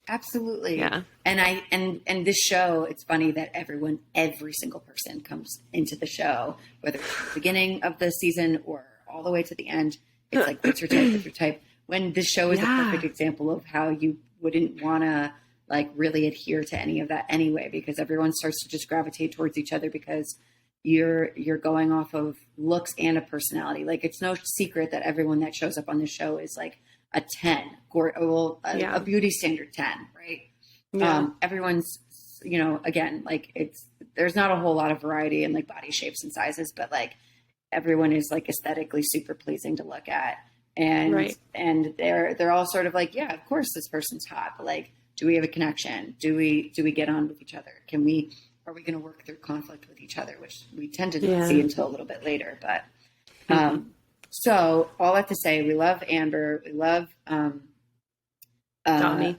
absolutely. Yeah. And this show, it's funny that every single person comes into the show, whether it's the beginning of the season or all the way to the end. It's like, what's your type? What's your type? When this show is a perfect example of how you wouldn't want to like really adhere to any of that anyway, because everyone starts to just gravitate towards each other because you're going off of looks and a personality. Like, it's no secret that everyone that shows up on the show is like a 10 or a beauty standard 10, right? Yeah. Everyone's, again, like there's not a whole lot of variety in like body shapes and sizes, but like everyone is like aesthetically super pleasing to look at. And, and they're all sort of like, yeah, of course this person's hot, but like, do we have a connection? Do we get on with each other? Are we going to work through conflict with each other, which we tend to not see until a little bit later. But so all that to say, we love Amber. We love Dami.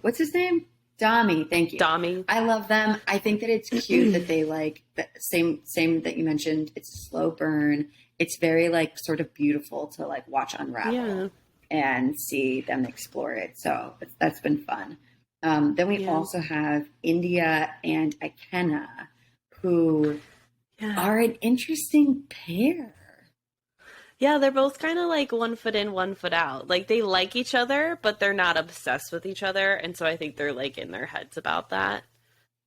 What's his name? Dami. Thank you. Dami. I love them. I think that it's cute that they like the same that you mentioned. It's a slow burn. It's very like sort of beautiful to like watch unravel and see them explore it. So that's been fun. Then we also have India and Akena, who are an interesting pair. Yeah, they're both kind of like 1 foot in, 1 foot out. Like, they like each other, but they're not obsessed with each other. And so I think they're like in their heads about that.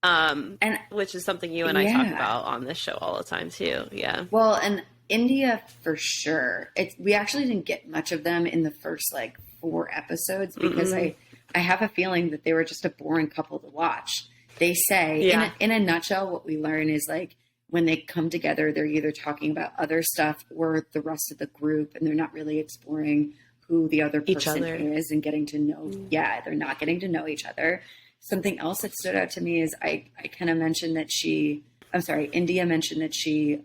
And which is something you and I talk about on this show all the time too. Yeah. Well, and India for sure. We actually didn't get much of them in the first like 4 episodes because I have a feeling that they were just a boring couple to watch. They say, in a nutshell, what we learn is like when they come together, they're either talking about other stuff or the rest of the group, and they're not really exploring who the other person is and getting to know. Yeah, they're not getting to know each other. Something else that stood out to me is I kind of mentioned that India mentioned that she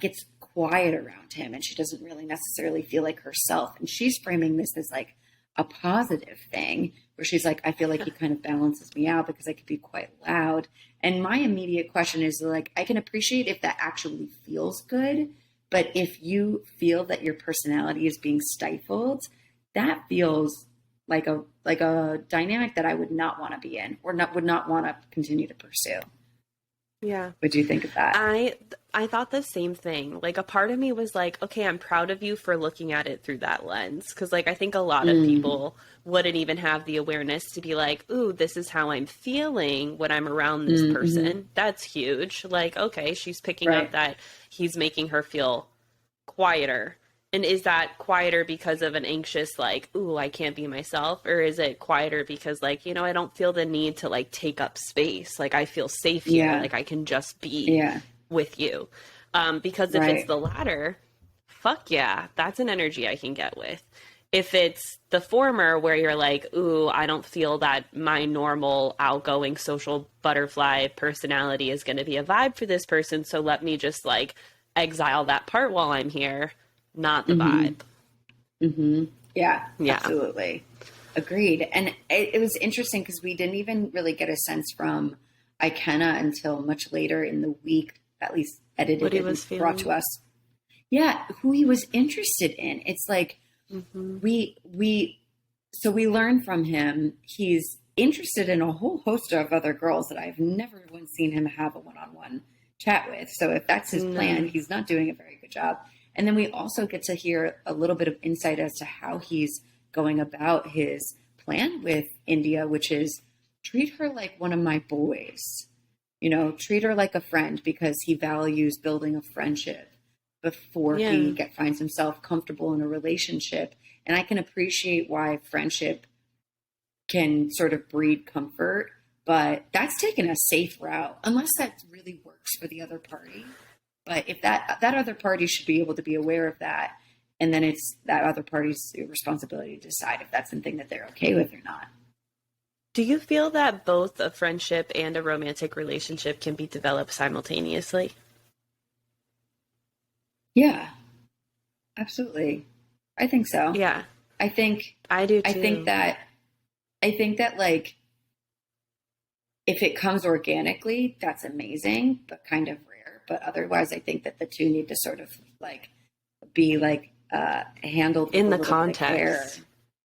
gets quiet around him and she doesn't really necessarily feel like herself. And she's framing this as like a positive thing where she's like, I feel like he kind of balances me out because I could be quite loud. And my immediate question is like, I can appreciate if that actually feels good, but if you feel that your personality is being stifled, that feels like a dynamic that I would not want to be in or would not want to continue to pursue. Yeah. What do you think of that? I thought the same thing. Like, a part of me was like, okay, I'm proud of you for looking at it through that lens. Cause like, I think a lot of people wouldn't even have the awareness to be like, ooh, this is how I'm feeling when I'm around this person. That's huge. Like, okay, she's picking up that he's making her feel quieter And is that quieter because of an anxious, like, ooh, I can't be myself? Or is it quieter because, like, I don't feel the need to, like, take up space. Like, I feel safe here. Yeah. Like, I can just be Yeah. with you. Because if it's Right. the latter, fuck yeah, that's an energy I can get with. If it's the former where you're like, ooh, I don't feel that my normal outgoing social butterfly personality is going to be a vibe for this person, so let me just like exile that part while I'm here, not the vibe. Yeah, Yeah. absolutely. Agreed. And it was interesting because we didn't even really get a sense from Ikenna until much later in the week, at least edited What he and was brought feeling. to us. Yeah, who he was interested in. It's like we so we learn from him he's interested in a whole host of other girls that I've never once seen him have a one-on-one chat with. So if that's his plan, he's not doing a very good job. And then we also get to hear a little bit of insight as to how he's going about his plan with India, which is treat her like one of my boys. Treat her like a friend because he values building a friendship before he finds himself comfortable in a relationship. And I can appreciate why friendship can sort of breed comfort, but that's taken a safe route, unless that really works for the other party. But if that other party should be able to be aware of that, and then it's that other party's responsibility to decide if that's something that they're okay with or not. Do you feel that both a friendship and a romantic relationship can be developed simultaneously? Yeah, absolutely. I think so. Yeah. I think I do too. I think that like if it comes organically, that's amazing, but kind of rare. But otherwise, I think that the two need to sort of like be like handled in with the context.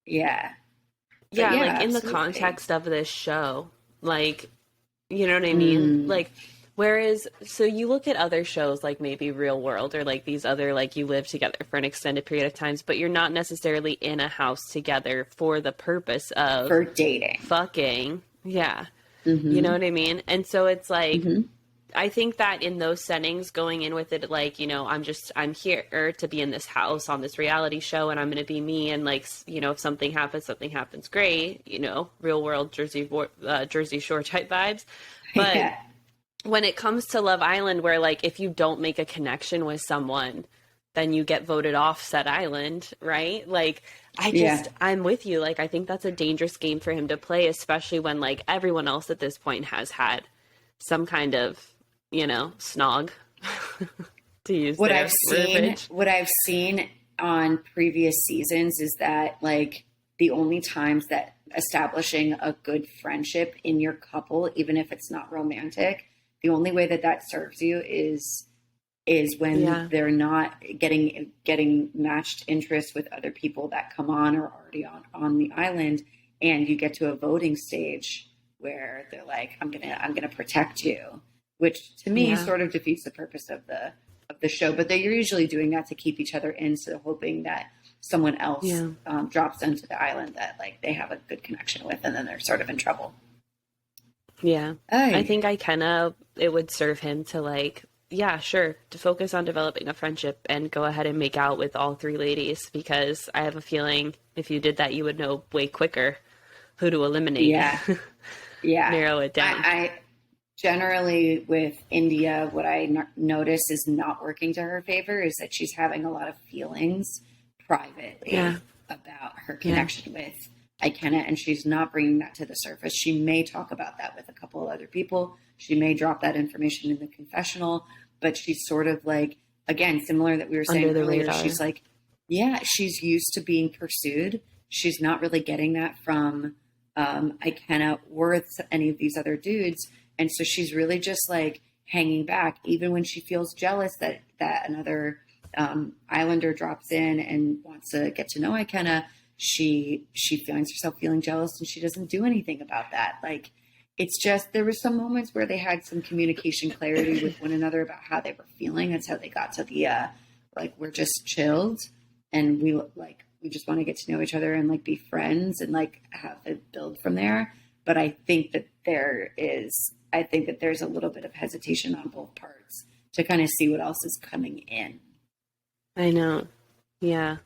Yeah. Yeah, yeah, like in absolutely. the context of this show. Like, you know what I mean? Like, whereas, so you look at other shows like maybe Real World or like these other, like you live together for an extended period of times, but you're not necessarily in a house together for the purpose of for dating. Fucking. Yeah. You know what I mean? And so it's like, I think that in those settings, going in with it, like, I'm here to be in this house on this reality show and I'm going to be me. And like, if something happens, great, Real World Jersey Shore type vibes. But when it comes to Love Island, where like, if you don't make a connection with someone, then you get voted off said island, right? Like, I'm with you. Like, I think that's a dangerous game for him to play, especially when like everyone else at this point has had some kind of, snog to use what their I've verbiage. What I've seen on previous seasons is that like the only times that establishing a good friendship in your couple, even if it's not romantic, the only way that serves you is when they're not getting matched interest with other people that come on or already on the island, and you get to a voting stage where they're like, I'm gonna protect you, which to me sort of defeats the purpose of the show. But they're usually doing that to keep each other in, so hoping that someone else drops onto the island that like they have a good connection with, and then they're sort of in trouble. Yeah, I think it would serve him to like, to focus on developing a friendship and go ahead and make out with all three ladies, because I have a feeling if you did that, you would know way quicker who to eliminate. Yeah. Narrow it down. I generally with India, what I notice is not working to her favor is that she's having a lot of feelings privately about her connection with Ikenna, and she's not bringing that to the surface. She may talk about that with a couple of other people. She may drop that information in the confessional, but she's sort of like, again, similar that we were saying earlier, radar. She's like, she's used to being pursued. She's not really getting that from Ikenna or any of these other dudes. And so she's really just like hanging back, even when she feels jealous that another islander drops in and wants to get to know Ikenna. She finds herself feeling jealous, and she doesn't do anything about that. Like, it's just, there were some moments where they had some communication clarity with one another about how they were feeling. That's how they got to the like, we're just chilled and we just want to get to know each other and like be friends and like have it build from there. But I think that there's a little bit of hesitation on both parts to kind of see what else is coming in. I know. Yeah.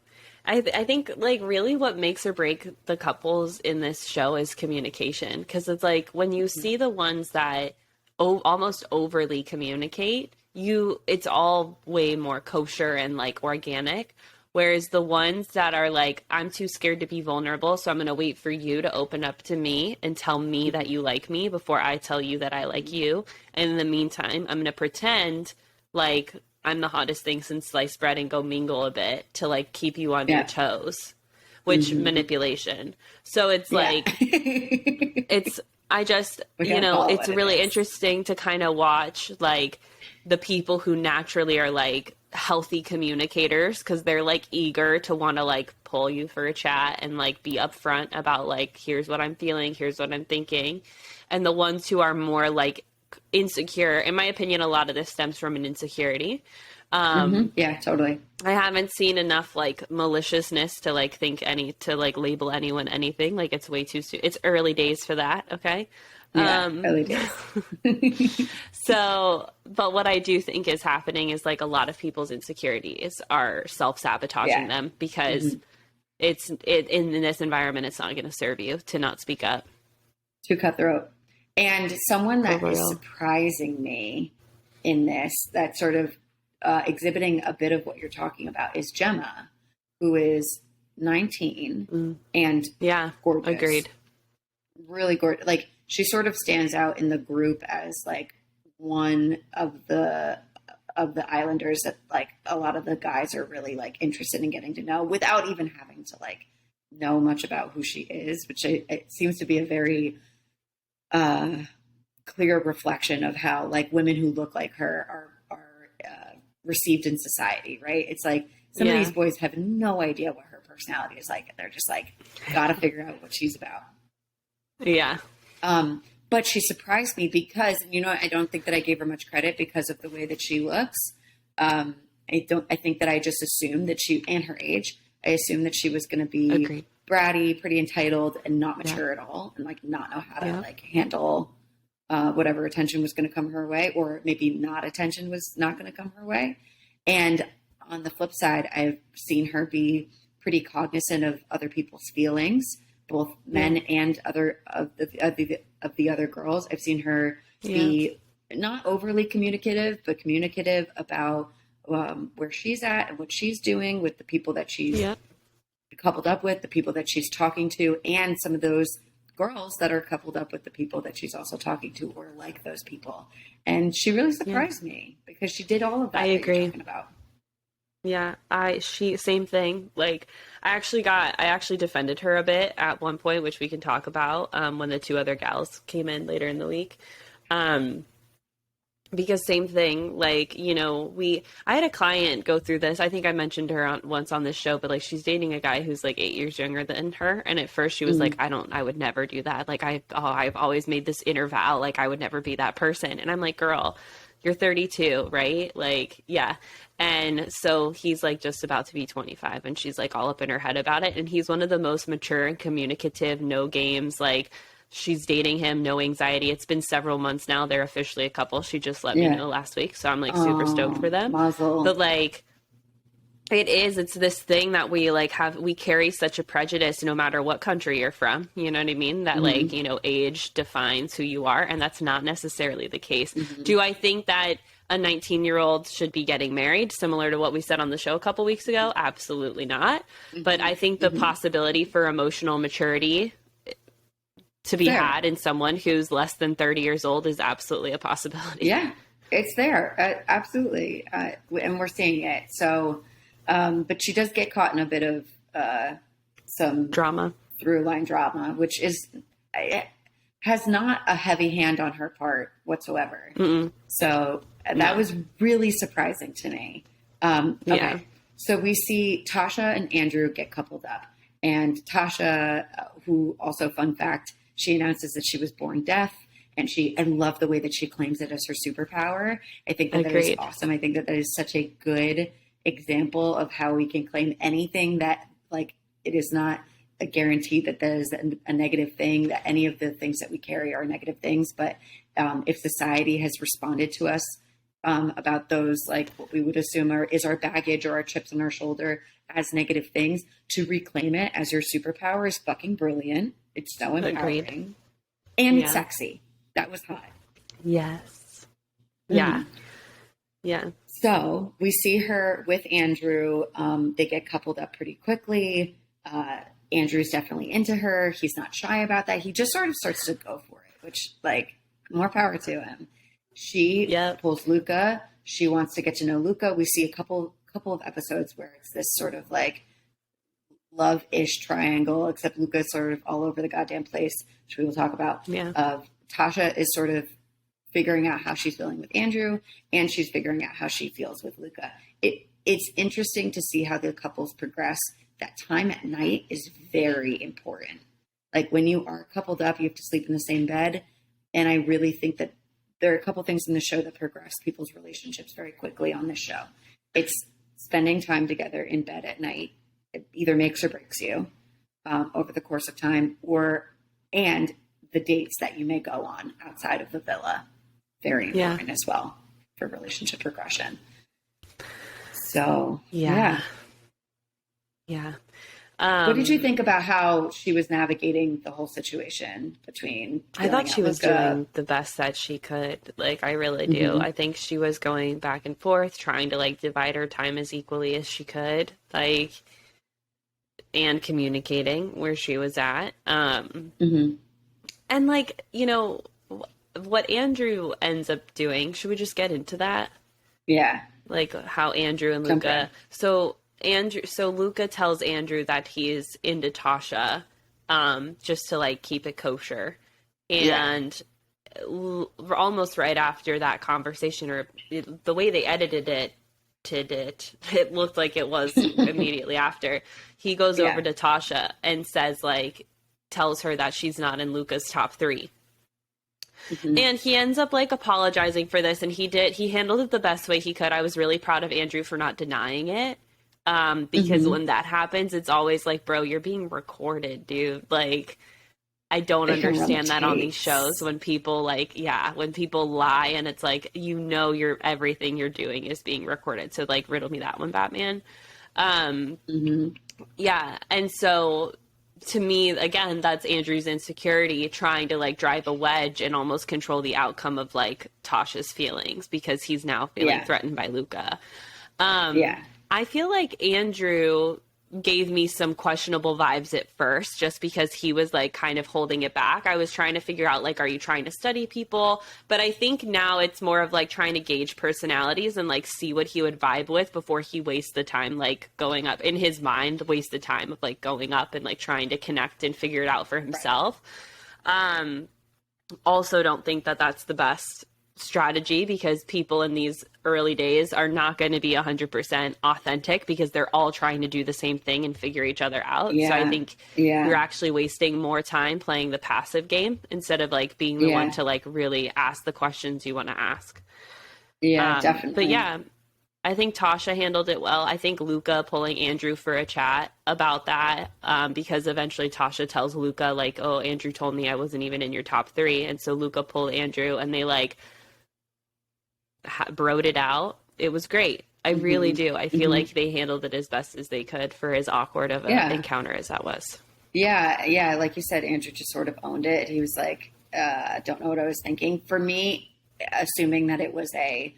I think like really what makes or break the couples in this show is communication. Because it's like when you see the ones that almost overly communicate, it's all way more kosher and like organic. Whereas the ones that are like, I'm too scared to be vulnerable, so I'm going to wait for you to open up to me and tell me that you like me before I tell you that I like you. And in the meantime, I'm going to pretend like I'm the hottest thing since sliced bread and go mingle a bit to like keep you on your Yeah. toes, which manipulation. So it's Yeah. like, it's, I just, We gotta call it it's what it really is. interesting to kind of watch like the people who naturally are like healthy communicators because they're like eager to want to like pull you for a chat and like be upfront about like, here's what I'm feeling, here's what I'm thinking. And the ones who are more like insecure, in my opinion, a lot of this stems from an insecurity. Yeah, totally. I haven't seen enough like maliciousness to like to like label anyone anything. Like it's way too soon. It's early days for that. Okay. Yeah, early days. So, but what I do think is happening is like a lot of people's insecurities are self-sabotaging Yeah. them because in this environment, it's not going to serve you to not speak up. Too cutthroat. And someone For that is real. surprising me in this, that sort of exhibiting a bit of what you're talking about, is Gemma, who is 19 and Yeah. gorgeous. Agreed. Really gorgeous. Like she sort of stands out in the group as like one of the islanders that like a lot of the guys are really like interested in getting to know without even having to like know much about who she is, which it seems to be a very clear reflection of how like women who look like her are received in society, right? It's like some of these boys have no idea what her personality is like. They're just like, gotta figure out what she's about. Yeah. But she surprised me because, I don't think that I gave her much credit because of the way that she looks. I think that I just assumed that and her age, I assumed that she was going to be Agreed. bratty, pretty entitled, and not mature at all, and like not know how to like handle whatever attention was going to come her way, or maybe not attention was not going to come her way. And on the flip side, I've seen her be pretty cognizant of other people's feelings, both men and other of the other girls. I've seen her be not overly communicative, but communicative about where she's at and what she's doing with the people that she's coupled up with, the people that she's talking to, and some of those girls that are coupled up with the people that she's also talking to or like those people. And she really surprised me because she did all of that. I agree. You're talking about. Yeah, same thing. Like, I actually defended her a bit at one point, which we can talk about, when the two other gals came in later in the week. Because same thing, like, I had a client go through this. I think I mentioned her once on this show, but like, she's dating a guy who's like 8 years younger than her. And at first she was like, I would never do that. Like, I've always made this inner vow. Like, I would never be that person. And I'm like, girl, you're 32, right? Like, yeah. And so he's like just about to be 25 and she's like all up in her head about it. And he's one of the most mature and communicative, no games, like, she's dating him, no anxiety. It's been several months now. They're officially a couple. She just let me know last week. So I'm like super stoked for them. Mazel. But like, it's this thing that we carry such a prejudice no matter what country you're from. You know what I mean? That like, age defines who you are. And that's not necessarily the case. Do I think that a 19-year-old should be getting married, similar to what we said on the show a couple weeks ago? Absolutely not. But I think the possibility for emotional maturity to be had in someone who's less than 30 years old is absolutely a possibility. Yeah, it's there. Absolutely. And we're seeing it. So, but she does get caught in a bit of some through line drama, which has not a heavy hand on her part whatsoever. So that was really surprising to me. Okay. So we see Tasha and Andrew get coupled up, and Tasha, who also, fun fact, she announces that she was born deaf, and I love the way that she claims it as her superpower. I think that is awesome. I think that is such a good example of how we can claim anything that, like, it is not a guarantee that that is a negative thing, that any of the things that we carry are negative things. But if society has responded to us about those, like what we would assume is our baggage or our chips on our shoulder as negative things, to reclaim it as your superpower is fucking brilliant. It's so empowering. Agreed. And it's sexy. That was hot. Yes. Yeah. Yeah. So we see her with Andrew. They get coupled up pretty quickly. Andrew's definitely into her. He's not shy about that. He just sort of starts to go for it, which, like, more power to him. She pulls Luca. She wants to get to know Luca. We see a couple of episodes where it's this sort of like love-ish triangle, except Luca's sort of all over the goddamn place, which we will talk about. Tasha is sort of figuring out how she's feeling with Andrew, and she's figuring out how she feels with Luca. It's interesting to see how the couples progress. That time at night is very important. Like, when you are coupled up, you have to sleep in the same bed. And I really think that there are a couple things in the show that progress people's relationships very quickly on this show. It's spending time together in bed at night. It either makes or breaks you over the course of time, and the dates that you may go on outside of the villa. Very important as well for relationship progression. So, yeah. What did you think about how she was navigating the whole situation between? I thought she was doing the best that she could. Like, I really do. I think she was going back and forth, trying to like divide her time as equally as she could, like, and communicating where she was at. And like, you know, what Andrew ends up doing, should we just get into that? Yeah. Like how Andrew and Luca. So Luca tells Andrew that he's into Tasha, just to like keep it kosher. And almost right after that conversation, or the way they edited it, it looked like it was immediately after, he goes over to Tasha and says, like, tells her that she's not in Luca's top 3. And he ends up like apologizing for this, and he handled it the best way he could. I was really proud of Andrew for not denying it. Because when that happens, it's always like, bro, you're being recorded, dude. Like, I don't understand that on these shows when people when people lie and it's like, you know, everything you're doing is being recorded. So like, riddle me that one, Batman. Yeah. And so to me, again, that's Andrew's insecurity trying to like drive a wedge and almost control the outcome of like Tasha's feelings, because he's now feeling threatened by Luca. I feel like Andrew gave me some questionable vibes at first, just because he was like kind of holding it back. I was trying to figure out, like, are you trying to study people? But I think now it's more of like trying to gauge personalities and like see what he would vibe with before he wastes the time like going up in his mind, waste the time of like going up and like trying to connect and figure it out for himself. Also don't think that that's the best strategy, because people in these early days are not going to be 100% authentic, because they're all trying to do the same thing and figure each other out. So I think you're actually wasting more time playing the passive game instead of like being the one to like really ask the questions you want to ask. Definitely. But yeah, I think Tasha handled it well. I think Luca pulling Andrew for a chat about that, because eventually Tasha tells Luca like, oh, Andrew told me I wasn't even in your top 3. And so Luca pulled Andrew and they like broed it out. It was great. I really do. I feel like they handled it as best as they could for as awkward of an encounter as that was. Yeah. Like you said, Andrew just sort of owned it. He was like, don't know what I was thinking. For me, assuming that it was a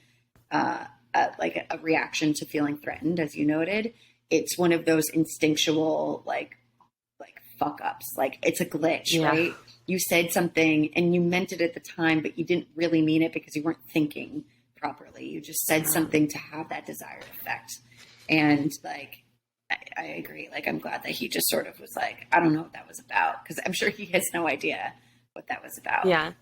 reaction to feeling threatened, as you noted, it's one of those instinctual, like fuck ups. Like, it's a glitch, right? You said something and you meant it at the time, but you didn't really mean it because you weren't thinking properly. You just said something to have that desired effect. And like, I agree. Like, I'm glad that he just sort of was like, I don't know what that was about, because I'm sure he has no idea what that was about. Yeah.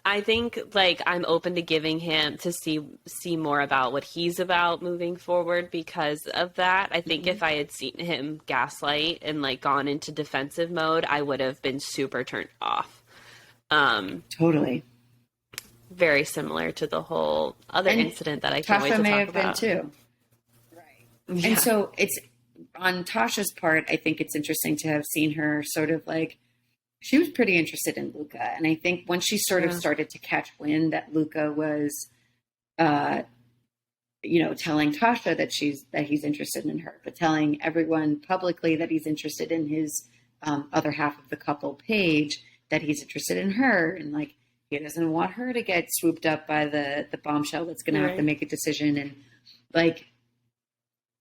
I think like I'm open to giving him to see more about what he's about moving forward because of that. I think if I had seen him gaslight and like gone into defensive mode, I would have been super turned off. Totally. Very similar to the whole other incident that I can't wait to talk about. Tasha may have been too. Right. Yeah. And so it's on Tasha's part, I think it's interesting to have seen her sort of like, she was pretty interested in Luca. And I think once she sort of started to catch wind that Luca was telling Tasha that he's interested in her, but telling everyone publicly that he's interested in his other half of the couple, Paige, that he's interested in her, and like he doesn't want her to get swooped up by the bombshell that's going to have to make a decision, and like,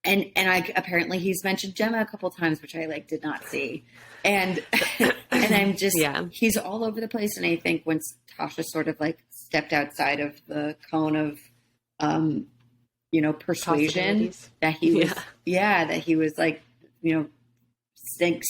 and I apparently he's mentioned Gemma a couple times, which I like did not see, and and I'm just he's all over the place, and I think once Tasha sort of like stepped outside of the cone of persuasion, that he was that he was like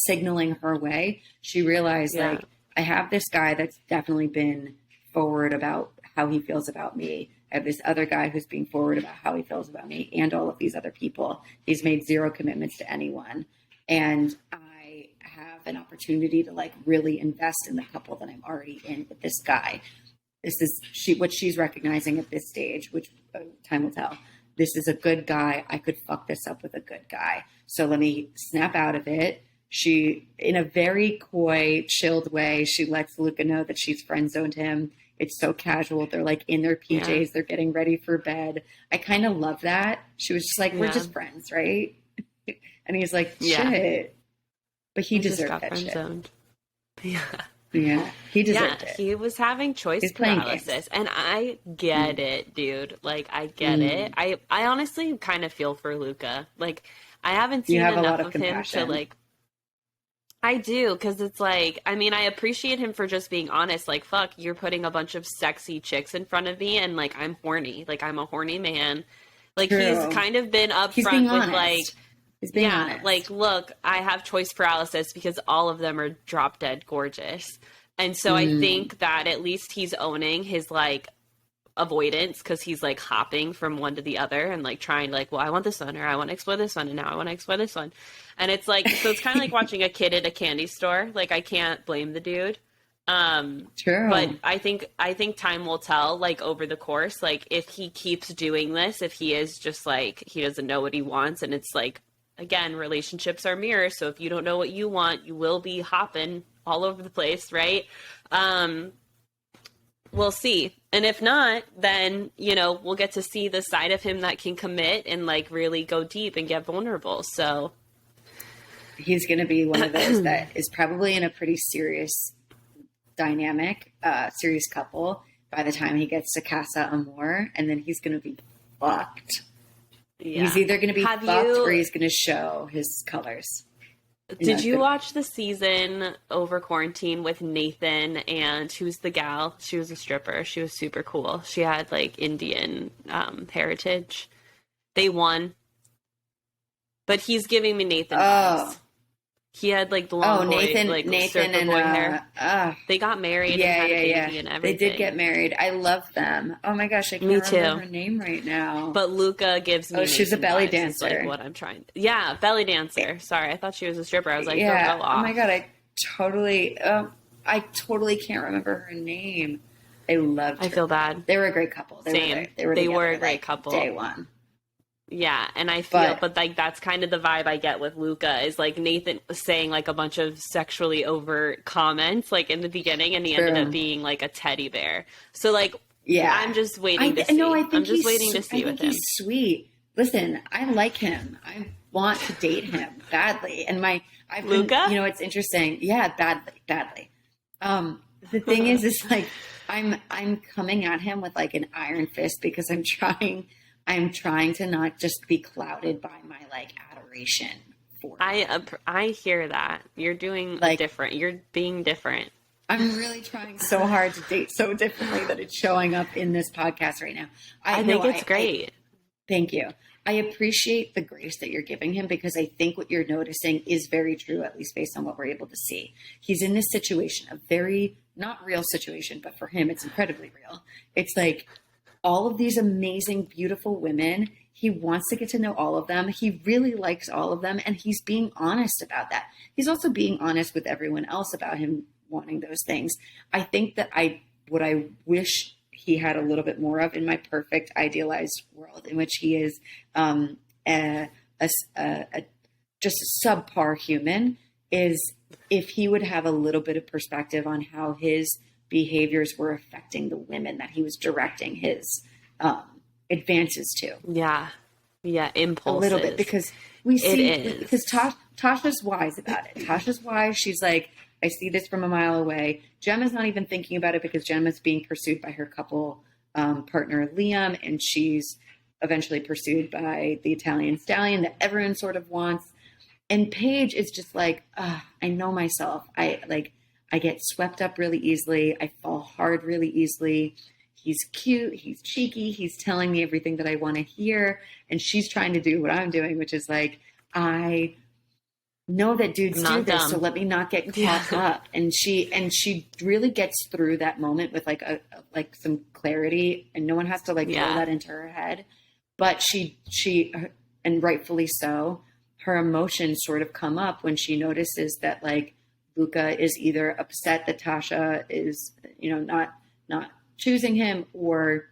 signaling her way, she realized like, I have this guy that's definitely been forward about how he feels about me. I have this other guy who's being forward about how he feels about me and all of these other people. He's made zero commitments to anyone. And I have an opportunity to like really invest in the couple that I'm already in with this guy. This is what she's recognizing at this stage, which time will tell. This is a good guy. I could fuck this up with a good guy. So let me snap out of it. She, in a very coy, chilled way, she lets Luca know that she's friend zoned him. It's so casual. They're like in their PJs. They're getting ready for bed. I kind of love that. She was just like, we're just friends, right? And he's like, shit. But he deserved that shit. Zoned. Yeah, he deserved it. He was having choice paralysis, and I get it, dude. Like, I get it. I honestly kind of feel for Luca. Like, I haven't seen enough of him to like. I do, because it's like, I mean, I appreciate him for just being honest. Like, fuck, you're putting a bunch of sexy chicks in front of me, and like, I'm horny. Like, I'm a horny man. Like, he's kind of been upfront with like. Honest. Like, look, I have choice paralysis because all of them are drop dead gorgeous. And so I think that at least he's owning his like avoidance, because he's like hopping from one to the other and like trying like, well, I want this one, or I want to explore this one, and now I want to explore this one. And it's like, so it's kind of like watching a kid at a candy store. Like, I can't blame the dude. True. But I think time will tell, like, over the course, like, if he keeps doing this, if he is just like, he doesn't know what he wants, and it's like, again, relationships are mirrors. So if you don't know what you want, you will be hopping all over the place, right? We'll see. And if not, then, we'll get to see the side of him that can commit and like really go deep and get vulnerable. So he's going to be one of those that is probably in a pretty serious dynamic, serious couple by the time he gets to Casa Amor, and then he's going to be fucked. Yeah. He's either going to be fucked or he's going to show his colors. Did you watch the season over quarantine with Nathan and who's the gal? She was a stripper. She was super cool. She had like Indian heritage. They won. But he's giving me Nathan vibes. He had like the long Nathan and boy hair. They got married and had a baby and everything. They did get married. I love them. Oh my gosh, I can't remember her name right now. But Luca gives me. She's a belly dancer. Like what I'm trying. Yeah, belly dancer. Sorry, I thought she was a stripper. I was like, don't go off. Oh my god, I totally can't remember her name. I loved her. I feel bad. They were a great couple. They were a great couple. Day one. Yeah, and I feel, but like that's kind of the vibe I get with Luca is like Nathan was saying like a bunch of sexually overt comments like in the beginning, and he ended up being like a teddy bear. So like, I'm just waiting to see. No, I think I'm just waiting to see with him. He's sweet. Listen, I like him. I want to date him badly, and Luca. It's interesting. Yeah, badly. The thing is like I'm coming at him with like an iron fist because I'm trying to not just be clouded by my like adoration for him. I hear that. You're doing like, different. You're being different. I'm really trying so hard to date so differently that it's showing up in this podcast right now. I think it's great. Thank you. I appreciate the grace that you're giving him because I think what you're noticing is very true, at least based on what we're able to see. He's in this situation, a very not real situation, but for him, it's incredibly real. It's like, all of these amazing, beautiful women. He wants to get to know all of them. He really likes all of them. And he's being honest about that. He's also being honest with everyone else about him wanting those things. I think that what I wish he had a little bit more of in my perfect idealized world in which he is just a subpar human is if he would have a little bit of perspective on how his behaviors were affecting the women that he was directing his advances to. Yeah. Yeah. A Impulses. little bit, because we see, because Tasha's wise about it. Tasha's wise. She's like, I see this from a mile away. Gemma's not even thinking about it because Gemma's being pursued by her couple partner, Liam, and she's eventually pursued by the Italian stallion that everyone sort of wants. And Paige is just like, I know myself. I get swept up really easily. I fall hard really easily. He's cute. He's cheeky. He's telling me everything that I want to hear. And she's trying to do what I'm doing, which is like, I know that dudes do this, so let me not get caught up. And she really gets through that moment with like some clarity, and no one has to like throw that into her head. But she and rightfully so, her emotions sort of come up when she notices that like Luca is either upset that Tasha is, not choosing him, or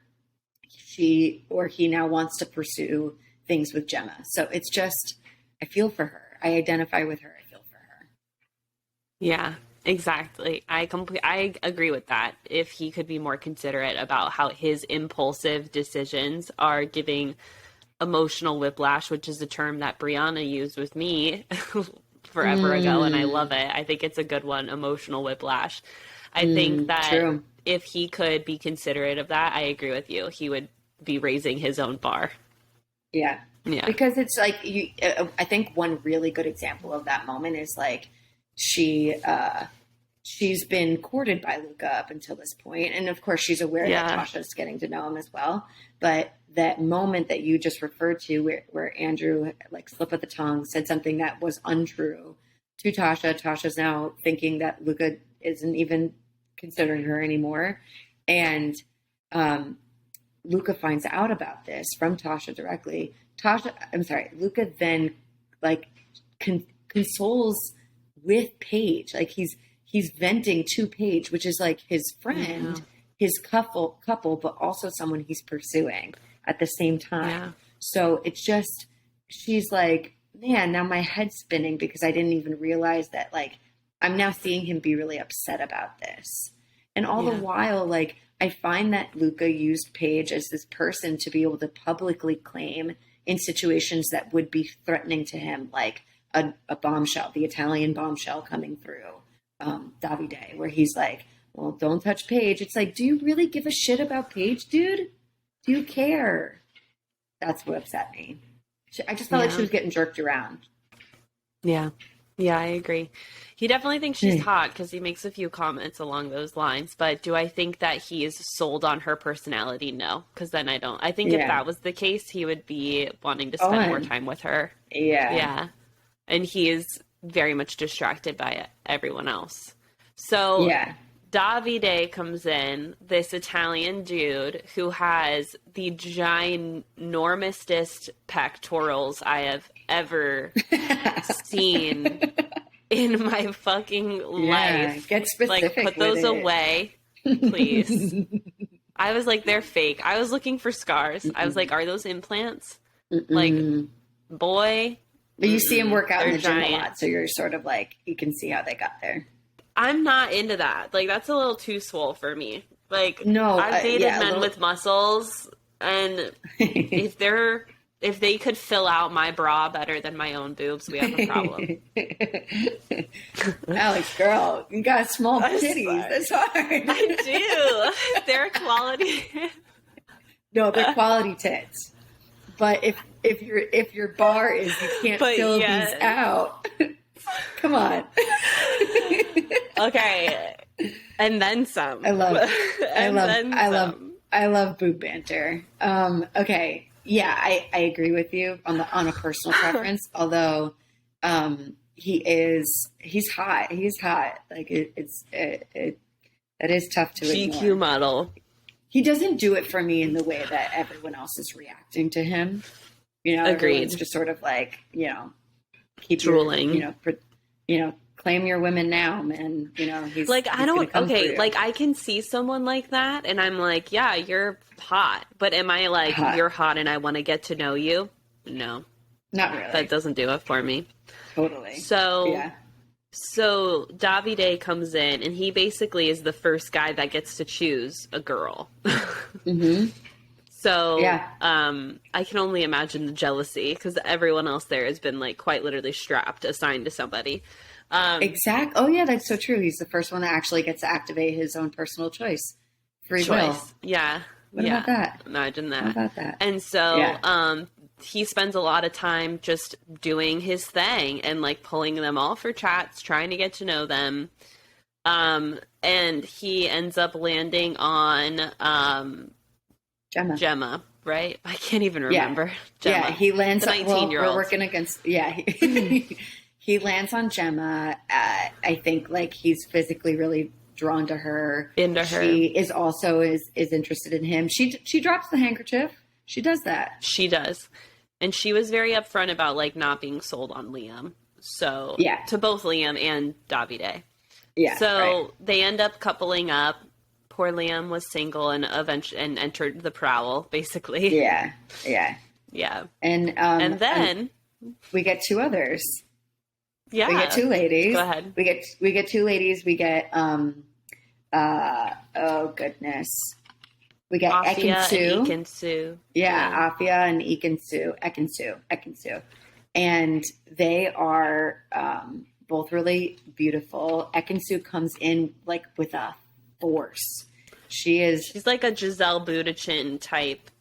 he now wants to pursue things with Gemma. So it's just, I feel for her. I identify with her. I feel for her. Yeah, exactly. I agree with that. If he could be more considerate about how his impulsive decisions are giving emotional whiplash, which is a term that Brianna used with me forever ago, and I love it. I think it's a good one, emotional whiplash. I think that if he could be considerate of that, I agree with you. He would be raising his own bar. Yeah. Yeah. Because it's like, I think one really good example of that moment is like she's been courted by Luca up until this point. And of course she's aware that Tasha's getting to know him as well. But that moment that you just referred to where Andrew like slip of the tongue said something that was untrue to Tasha. Tasha's now thinking that Luca isn't even considering her anymore. And Luca finds out about this from Tasha directly. Luca then like consoles with Paige. Like he's venting to Paige, which is like his friend, his couple, but also someone he's pursuing at the same time. Yeah. So it's just, she's like, man, now my head's spinning because I didn't even realize that like, I'm now seeing him be really upset about this. And all the while, like, I find that Luca used Paige as this person to be able to publicly claim in situations that would be threatening to him, like a bombshell, the Italian bombshell coming through Davide, where he's like, well, don't touch Paige. It's like, do you really give a shit about Paige, dude? Do you care? That's what upset me. I just felt like she was getting jerked around. Yeah. Yeah, I agree. He definitely thinks she's hot because he makes a few comments along those lines. But do I think that he is sold on her personality? No, because then I don't. I think if that was the case, he would be wanting to spend more time with her. Yeah. Yeah. And he is very much distracted by everyone else. So Davide comes in, this Italian dude who has the ginormousest pectorals I have ever seen in my fucking life. Get specific. Like, put those away, please. I was like, they're fake. I was looking for scars. I was like, are those implants? Like, boy. But you see him work out in the gym a lot, so you're sort of like, you can see how they got there. I'm not into that. Like, that's a little too swole for me. Like, no, I've dated men with muscles, and if they could fill out my bra better than my own boobs, we have a problem. Alex, girl, you got small titties. That's hard. I do. They're quality. No, they're quality tits. But if your bar is you can't fill these out, come on. Okay, and then some. I love boob banter. Okay, yeah, I agree with you on a personal preference. Although he's hot. He's hot. Like that is tough to ignore. GQ model. He doesn't do it for me in the way that everyone else is reacting to him. Agreed. Everyone's just sort of like, keep drooling. Claim your women now, man. He's like, I don't, okay, like I can see someone like that and I'm like, yeah, you're hot. But am I like, you're hot and I want to get to know you? No. Not really. That doesn't do it for me. Totally. So Davide comes in and he basically is the first guy that gets to choose a girl. Mm-hmm. So, Yeah. I can only imagine the jealousy because everyone else there has been like quite literally strapped, assigned to somebody. Exact. Oh yeah, that's so true. He's the first one that actually gets to activate his own personal free will. Yeah. What about that? Imagine What that. about that? And so, Yeah. he spends a lot of time just doing his thing and like pulling them all for chats, trying to get to know them. And he ends up landing on Gemma, right? I can't even remember. Gemma. Yeah, he lands the on, well, 19-year-old. we're working against, he lands on Gemma. I think like he's physically really drawn to her. Into her. She is also is interested in him. She drops the handkerchief. She does that. She does. And she was very upfront about like not being sold on Liam. So yeah. To both Liam and Davide. Yeah. So they end up coupling up. Poor Liam was single and entered the prowl, basically. Yeah. Yeah. Yeah. And then we get two others. Yeah. We get two ladies. Go ahead. We get two ladies. We get oh goodness. We get Ekin-Su. Yeah, Afia and Ekin-Su. And they are both really beautiful. Ekin-Su comes in like with a force. She's like a Giselle Bundchen type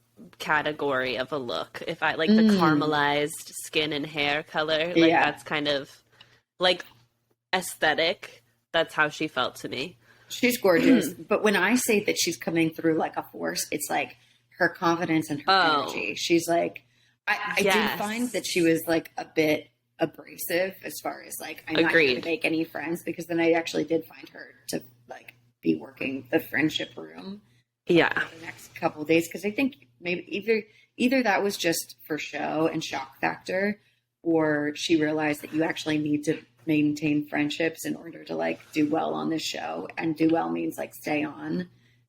category of a look. If I like the caramelized skin and hair color, like that's kind of like aesthetic. That's how she felt to me. She's gorgeous. But when I say that she's coming through like a force, it's like her confidence and her energy. She's like, I did find that she was like a bit abrasive as far as like, I'm not going to make any friends, because then I actually did find her to like be working the friendship room. For the next couple of days. Cause I think maybe either that was just for show and shock factor, or she realized that you actually need to maintain friendships in order to like do well on this show, and do well means like stay on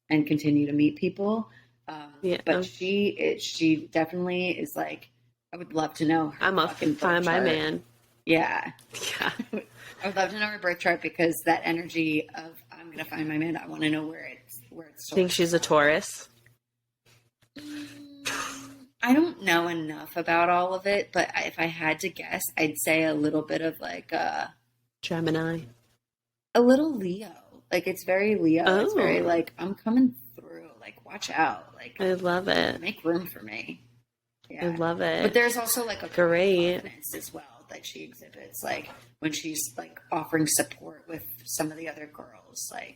and continue to meet people. But she definitely is like, I would love to know her. I'm a find my man. Yeah. I would love to know her birth chart, because that energy of I'm going to find my man. I want to know where it's. Think she's a Taurus? I don't know enough about all of it, but if I had to guess, I'd say a little bit of like a Gemini, a little Leo. Like it's very Leo. Oh. It's very like, I'm coming through. Like watch out. Like I love it. Make room for me. Yeah. I love it. But there's also like a confidence as well that she exhibits, like when she's like offering support with some of the other girls. Like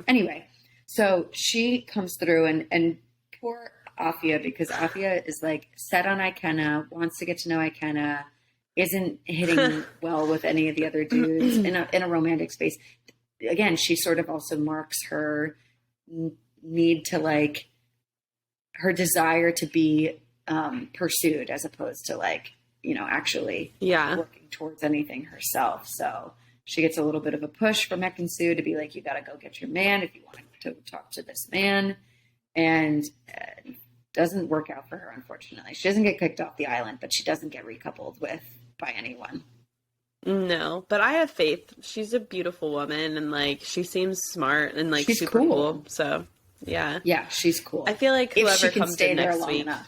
Anyway, so she comes through and poor Afia, because Afia is like set on Ikenna, wants to get to know Ikenna, isn't hitting well with any of the other dudes in a romantic space. Again, she sort of also marks her need to like her desire to be pursued, as opposed to like, actually working towards anything herself. So she gets a little bit of a push from Ekin-Su to be like, you got to go get your man if you want to talk to this man. And doesn't work out for her, unfortunately. She doesn't get kicked off the island, but she doesn't get recoupled with by anyone. No, but I have faith. She's a beautiful woman, and like she seems smart and like she's super cool. So yeah, she's cool. I feel like whoever comes in next week, enough.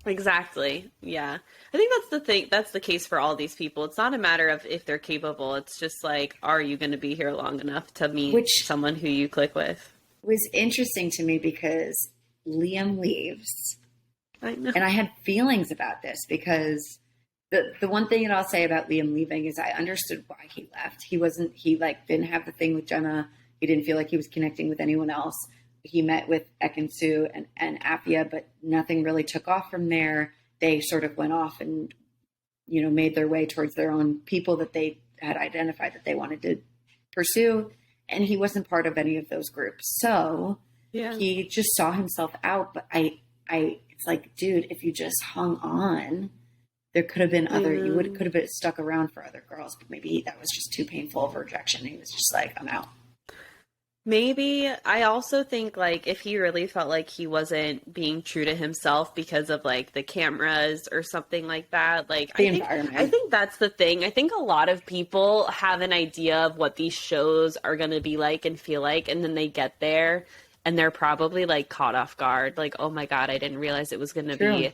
Exactly. Yeah, I think that's the thing. That's the case for all these people. It's not a matter of if they're capable. It's just like, are you going to be here long enough to meet someone who you click with? Was interesting to me because Liam leaves. I know. And I had feelings about this, because the one thing that I'll say about Liam leaving is I understood why he left. He didn't have the thing with Gemma. He didn't feel like he was connecting with anyone else. He met with Ekin-Su and Afia, but nothing really took off from there. They sort of went off and, made their way towards their own people that they had identified that they wanted to pursue. And he wasn't part of any of those groups. So he just saw himself out. But it's like, dude, if you just hung on, there could have been could have been stuck around for other girls. But maybe that was just too painful of a rejection. He was just like, I'm out. Maybe. I also think like if he really felt like he wasn't being true to himself because of like the cameras or something like that, like I think that's the thing. I think a lot of people have an idea of what these shows are going to be like and feel like, and then they get there and they're probably like caught off guard, like, oh my God, I didn't realize it was going to True. be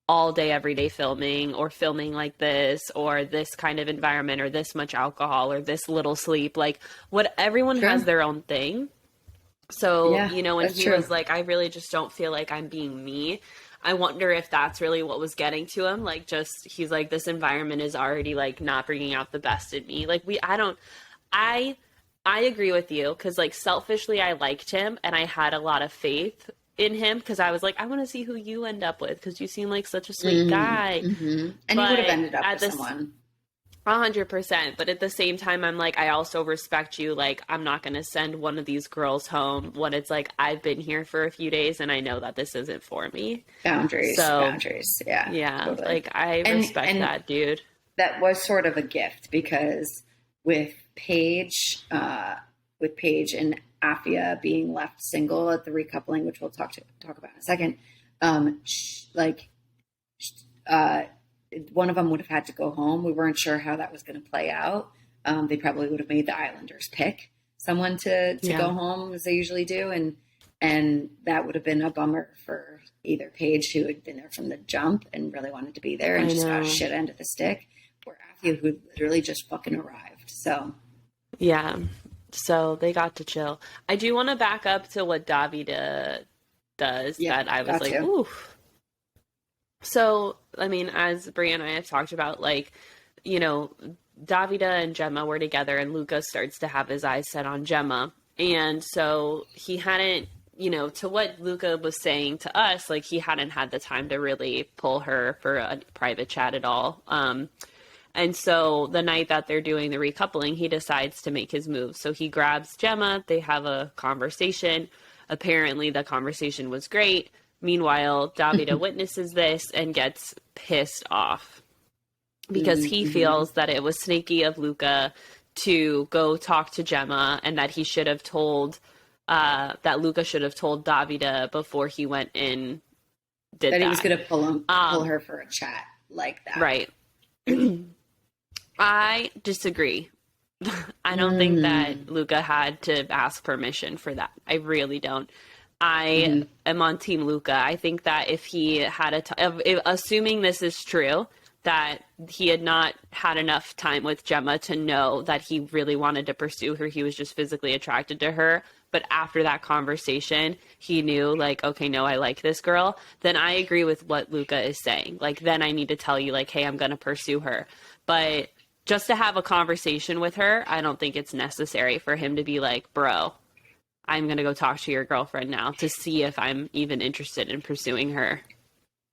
all day, every day filming, or filming like this, or this kind of environment, or this much alcohol, or this little sleep. Like, what, everyone True. has their own thing. So, Yeah, you know, when that's he true. was like, I really just don't feel like I'm being me, I wonder if that's really what was getting to him. Like, just, he's like, this environment is already like not bringing out the best in me. Like, I, I agree with you, because like selfishly, I liked him and I had a lot of faith in him, because I was like, I want to see who you end up with, because you seem like such a sweet guy. And you But would have ended up at with this, someone. 100%. But at the same time, I'm like, I also respect you. Like, I'm not going to send one of these girls home when it's like, I've been here for a few days and I know that this isn't for me. Boundaries. So, Yeah. yeah, Totally. like, I respect that, dude. That was sort of a gift, because with Paige and Afia being left single at the recoupling, which we'll talk about in a second, one of them would have had to go home. We weren't sure how that was going to play out. They probably would have made the Islanders pick someone to go home, as they usually do, and that would have been a bummer for either Paige, who had been there from the jump and really wanted to be there and just got a shit end of the stick, or Afia, who literally just fucking arrived. So yeah, so they got to chill. I do want to back up to what Davida does. That I was like, ooh. So, I mean, as Brie and I have talked about, like, you know, Davida and Gemma were together, and Luca starts to have his eyes set on Gemma. And so he hadn't, you know, to what Luca was saying to us, like, he hadn't had the time to really pull her for a private chat at all. And so the night that they're doing the recoupling, he decides to make his move. So he grabs Gemma. They have a conversation. Apparently the conversation was great. Meanwhile, Davida witnesses this and gets pissed off because he feels that it was snaky of Luca to go talk to Gemma, and that he should have told, that Luca should have told Davida before he went and did that. That he was going to pull her for a chat like that. Right. I disagree. I don't think that Luca had to ask permission for that. I really don't. I am on Team Luca. I think that if he had assuming this is true, that he had not had enough time with Gemma to know that he really wanted to pursue her. He was just physically attracted to her. But after that conversation, he knew, like, okay, no, I like this girl. Then I agree with what Luca is saying. Like, then I need to tell you, like, hey, I'm going to pursue her. But just to have a conversation with her, I don't think it's necessary for him to be like, bro, I'm going to go talk to your girlfriend now to see if I'm even interested in pursuing her.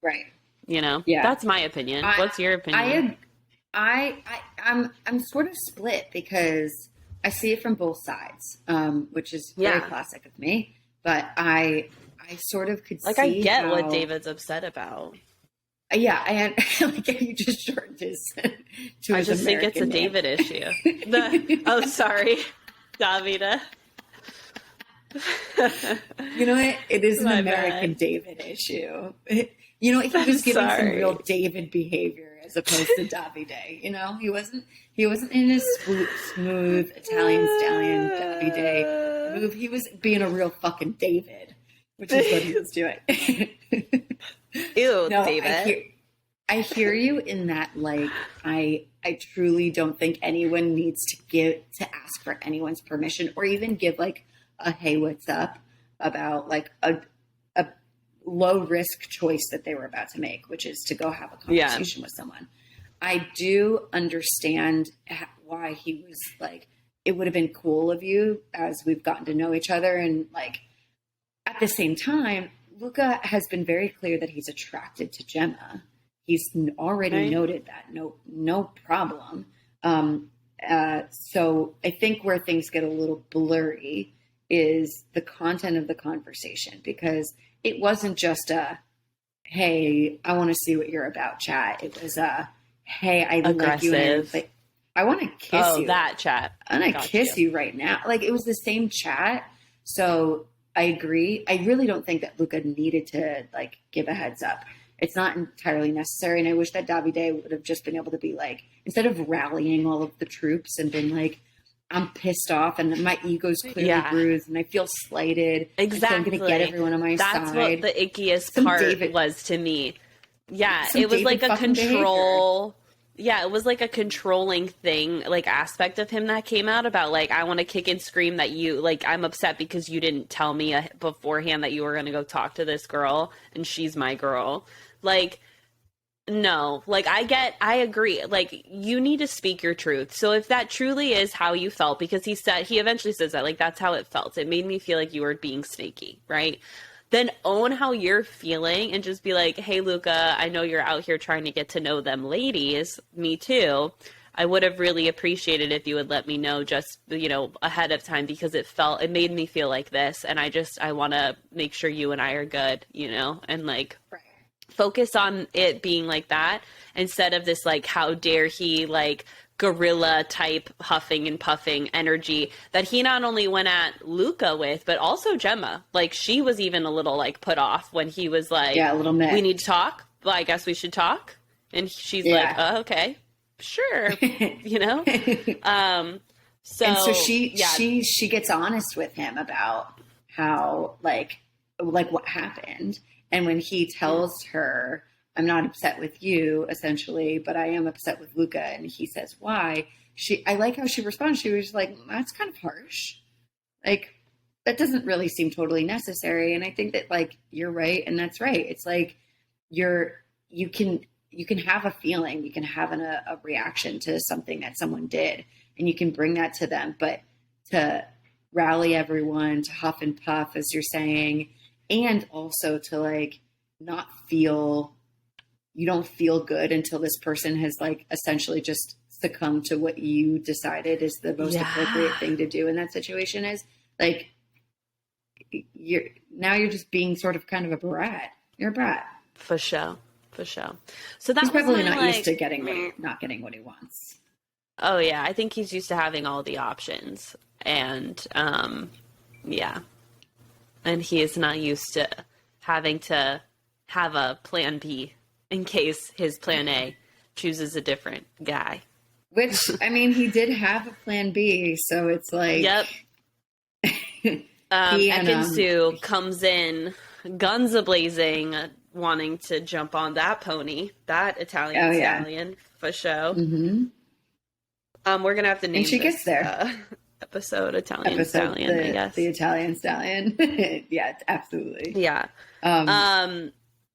Right. You know? Yeah. That's my opinion. What's your opinion? I'm sort of split, because I see it from both sides, which is very classic of me. But I sort of could see, I get what David's upset about. Yeah, I had like you just shortened his. I just think it's a David issue. Oh, sorry, Davida. You know what? It is an American David issue. You know, he was giving some real David behavior as opposed to Davide. You know, he wasn't in his smooth Italian stallion Davide move. He was being a real fucking David, which is what he was doing. Ew, no, David. I hear you in that, like, I truly don't think anyone needs to ask for anyone's permission, or even give like a hey, what's up about like a low risk choice that they were about to make, which is to go have a conversation with someone. I do understand why he was like, it would have been cool of you as we've gotten to know each other. And like, at the same time, Luca has been very clear that he's attracted to Gemma. He's already noted that. No problem. So I think where things get a little blurry is the content of the conversation, because it wasn't just a, hey, I want to see what you're about chat. It was a, hey, I like you. And I want to kiss you. Oh, that chat. And I kiss you right now. Like, it was the same chat. So I agree. I really don't think that Luca needed to like give a heads up. It's not entirely necessary. And I wish that Davide would have just been able to be like, instead of rallying all of the troops and been like, I'm pissed off and my ego's clearly bruised and I feel slighted. Exactly. So I'm going to get everyone on my side. That's what the ickiest part was to me. Yeah. It was like a control. Behavior. Yeah. It was like a controlling thing, like aspect of him that came out about like, I want to kick and scream that you, like, I'm upset because you didn't tell me beforehand that you were going to go talk to this girl and she's my girl. Like, no, like I agree. Like you need to speak your truth. So if that truly is how you felt, because he eventually says that, like, that's how it felt. It made me feel like you were being sneaky, right? Then own how you're feeling and just be like, hey, Luca, I know you're out here trying to get to know them ladies. Me too. I would have really appreciated if you would let me know just, ahead of time because it made me feel like this. And I want to make sure you and I are good, and like, right. Focus on it being like that instead of this, like, how dare he, like, gorilla type huffing and puffing energy that he not only went at Luca with, but also Gemma. Like, she was even a little, like, put off when he was like, a little mad. We need to talk. Well, I guess we should talk. And she's like, okay, sure. So she gets honest with him about how, like what happened. And when he tells her, I'm not upset with you, essentially, but I am upset with Luca, and he says, why? I like how she responds. She was like, that's kind of harsh. Like, that doesn't really seem totally necessary. And I think that, like, you're right, and that's right. It's like you can have a feeling, you can have a reaction to something that someone did, and you can bring that to them. But to rally everyone, to huff and puff, as you're saying, and also to, like, you don't feel good until this person has, like, essentially just succumbed to what you decided is the most appropriate thing to do in that situation is, like, you're just being sort of kind of a brat. You're a brat. For sure. So that's probably not used to not getting what he wants. Oh yeah. I think he's used to having all the options and, yeah. And he is not used to having to have a plan B in case his plan A chooses a different guy. Which, I mean, he did have a plan B, so it's like... Yep. Ekin-Su comes in, guns a-blazing, wanting to jump on that pony, that Italian stallion, for sure. Mm-hmm. We're going to have to name and she this, gets there. Episode Stallion, I guess. The Italian Stallion. Yeah, absolutely. Yeah.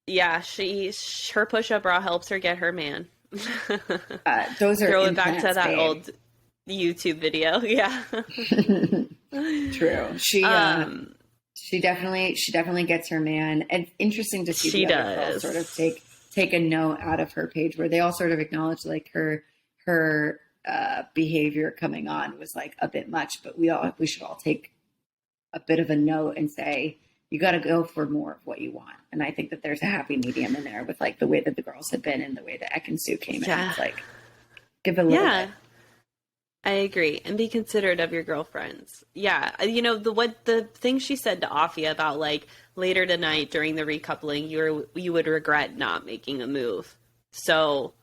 Yeah, her push-up bra helps her get her man. Those are throw it back to that old YouTube video. Yeah. True. She definitely gets her man. And interesting to see the other girls sort of take a note out of her page where they all sort of acknowledge, like, her behavior coming on was, like, a bit much, but we should all take a bit of a note and say, you got to go for more of what you want. And I think that there's a happy medium in there with, like, the way that the girls have been and the way that Ekin-Su came in. It's like, give it a little bit. I agree. And be considerate of your girlfriends. Yeah. The thing she said to Afia about, like, later tonight during the recoupling, you would regret not making a move. So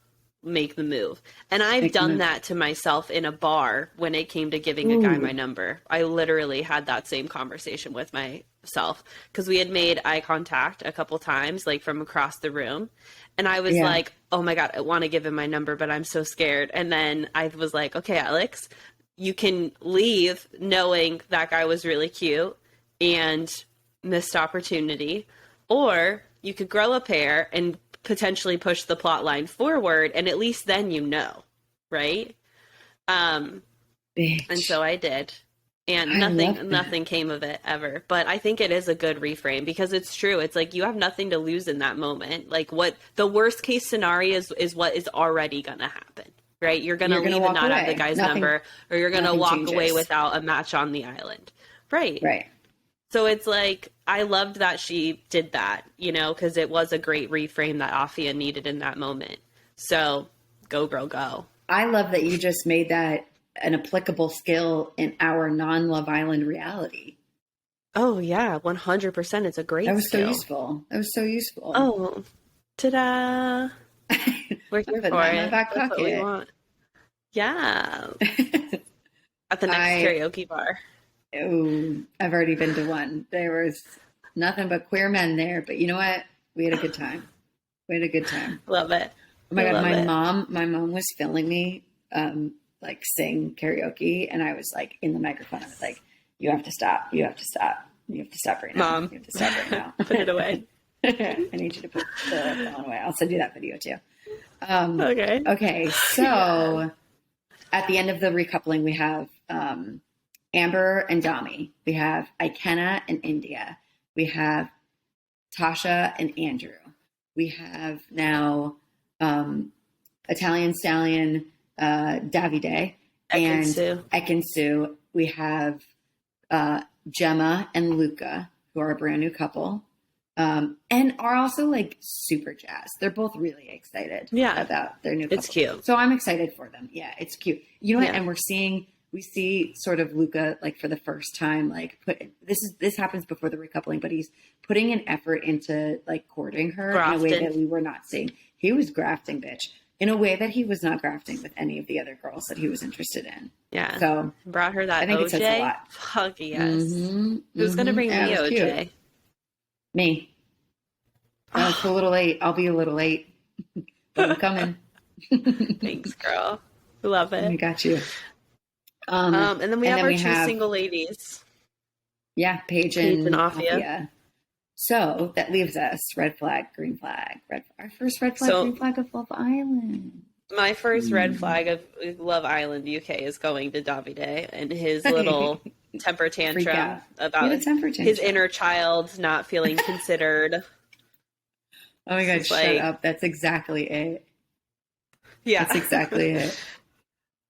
make the move. And I've done that to myself in a bar when it came to giving a guy my number. I literally had that same conversation with myself because we had made eye contact a couple times, like, from across the room. And I was like, oh my God, I want to give him my number, but I'm so scared. And then I was like, okay, Alex, you can leave knowing that guy was really cute and missed opportunity, or you could grow a pair and potentially push the plot line forward, and at least then right? And so I did, and nothing came of it ever. But I think it is a good reframe because it's true. It's like you have nothing to lose in that moment. Like, what the worst case scenario is what is already gonna happen, right? You're gonna leave and not have the guy's number, or you're gonna walk away without a match on the island, right? So it's like, I loved that she did that, because it was a great reframe that Afia needed in that moment. So go, girl, go. I love that you just made that an applicable skill in our non-Love Island reality. Oh, yeah, 100%. It's a great skill. That was so useful. Oh, ta-da. We're here for it. Back That's pocket. what we want. Yeah. at the next karaoke bar? Oh, I've already been to one. There was nothing but queer men there, but you know what? We had a good time. Love it. Oh my God, my mom was filming me like sing karaoke, and I was like in the microphone. I was like, "You have to stop. You have to stop. You have to stop right now. Mom, you have to stop right now. Put it away. I need you to put the phone away. I'll send you that video too." Okay. Okay. So at the end of the recoupling, we have Amber and Dami. We have Ikenna and India. We have Tasha and Andrew. We have now Italian Stallion, Davide, and Ekin-Su. We have Gemma and Luca, who are a brand new couple, and are also like super jazzed. They're both really excited about their new couple. It's cute. So I'm excited for them. Yeah, it's cute. You know what? And we see sort of Luca like for the first time, like this happens before the recoupling, but he's putting an effort into like courting her in a way that we were not seeing. He was grafting, bitch, in a way that he was not grafting with any of the other girls that he was interested in. Yeah. So brought her that. I think OJ. it says a lot. Fuck yes. Who's gonna bring the OJ? Cute. Me. I was a little late. I'll be a little late, but I'm coming. Thanks, girl. Love it. I got you. And then we have our two single ladies. Yeah, Paige and Afia. Yeah. So that leaves us red flag, green flag. Our first red flag, green flag of Love Island. My first red flag of Love Island UK is going to Davide and his little temper tantrum about his inner child not feeling considered. Oh my God, shut up. That's exactly it. Yeah. That's exactly it.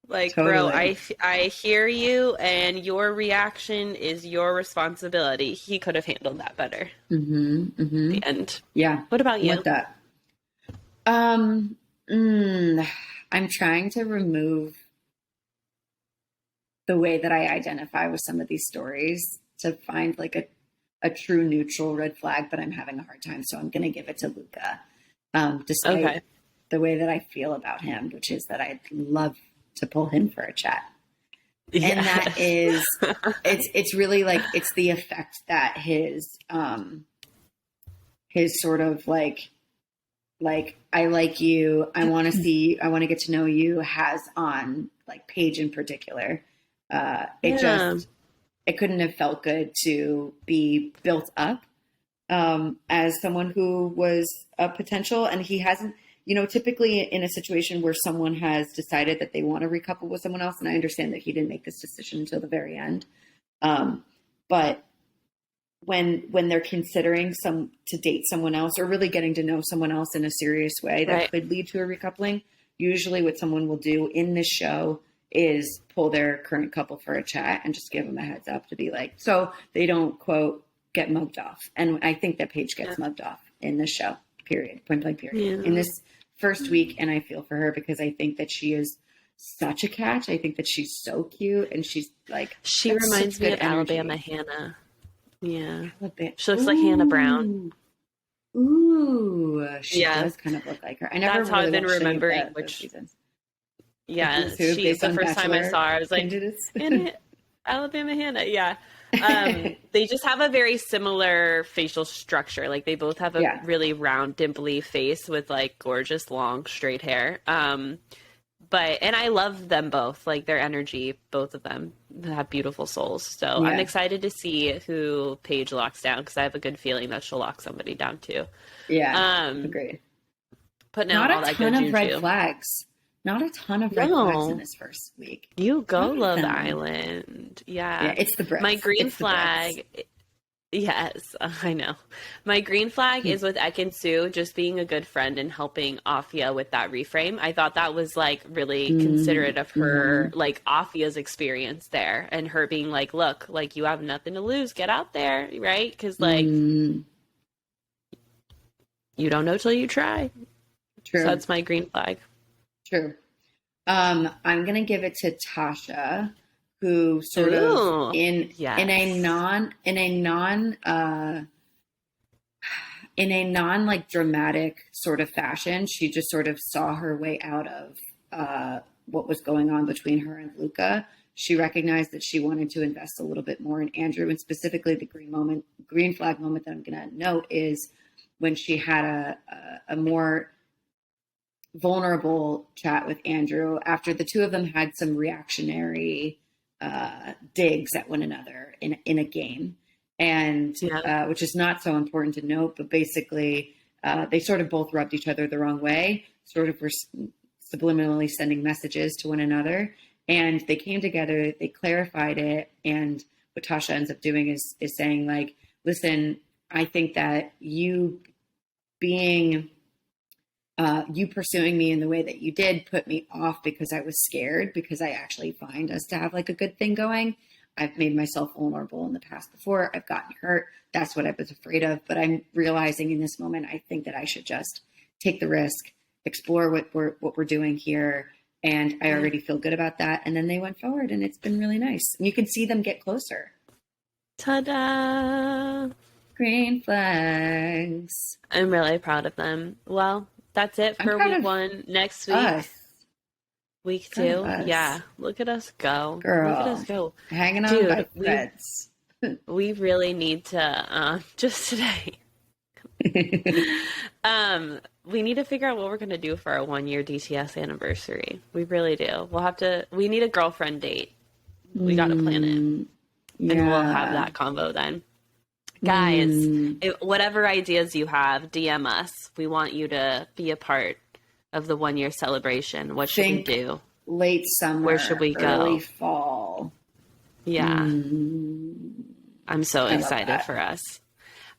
Like, totally. Bro, I hear you, and your reaction is your responsibility. He could have handled that better. The end. Yeah. What about you? With that? I'm trying to remove the way that I identify with some of these stories to find like a true neutral red flag, but I'm having a hard time. So I'm going to give it to Luca, despite the way that I feel about him, which is that I'd love to pull him for a chat. And that is, it's really like, it's the effect that his sort of like, I like you, I want to see, I want to get to know you has on like Paige in particular. It couldn't have felt good to be built up as someone who was a potential, and he hasn't, you know, typically in a situation where someone has decided that they want to recouple with someone else, and I understand that he didn't make this decision until the very end. But when they're considering to date someone else or really getting to know someone else in a serious way that could lead to a recoupling, usually what someone will do in this show is pull their current couple for a chat and just give them a heads up to be like, so they don't quote get mugged off. And I think that Paige gets mugged off in this show, period, point blank period, in this first week. And I feel for her because I think that she is such a catch. I think that she's so cute, and she's like, she reminds me of Alabama Hannah. Yeah. She looks like Hannah Brown. Ooh, she does kind of look like her. I never That's how I've been remembering which seasons. Yeah, she's the first time I saw her. I was like, Alabama Hannah. Yeah. They just have a very similar facial structure. Like they both have a really round, dimply face with like gorgeous, long, straight hair. And I love them both, like their energy, both of them have beautiful souls. So I'm excited to see who Paige locks down, because I have a good feeling that she'll lock somebody down too. Yeah. Agreed. Putting out all that good juju. Not a ton of red flags. Not a ton of red flags in this first week. You go, Love Island. Yeah. It's the breath. My green flag. Yes, I know. My green flag is with Ekin-Su just being a good friend and helping Afia with that reframe. I thought that was like really considerate of her, like Afia's experience there, and her being like, look, like you have nothing to lose. Get out there, right? Because like you don't know till you try. True. So that's my green flag. True. I'm going to give it to Tasha, who sort of in a non like dramatic sort of fashion, she just sort of saw her way out of what was going on between her and Luca, she recognized that she wanted to invest a little bit more in Andrew, and specifically the green flag moment that I'm going to note is when she had a more vulnerable chat with Andrew after the two of them had some reactionary digs at one another in a game, and which is not so important to note, but basically they sort of both rubbed each other the wrong way, sort of were subliminally sending messages to one another, and they came together, they clarified it, and what Tasha ends up doing is saying, like, listen, I think that you pursuing me in the way that you did put me off because I was scared, because I actually find us to have like a good thing going. I've made myself vulnerable in the past before. I've gotten hurt. That's what I was afraid of. But I'm realizing in this moment, I think that I should just take the risk, explore what we're doing here. And I already feel good about that. And then they went forward, and it's been really nice. And you can see them get closer. Ta-da! Green flags. I'm really proud of them. Well, that's it for week 1. Next week, week 2. Yeah, look at us go. Girl. Look at us go. Hanging on by threads. We really need to, just today, we need to figure out what we're going to do for our 1-year DTS anniversary. We really do. We need a girlfriend date. We got to plan it. Yeah. And we'll have that convo then. Guys, whatever ideas you have, DM us. We want you to be a part of the 1-year celebration. What should we do? Late summer. Where should we go? Early fall. Yeah. I'm so excited for us.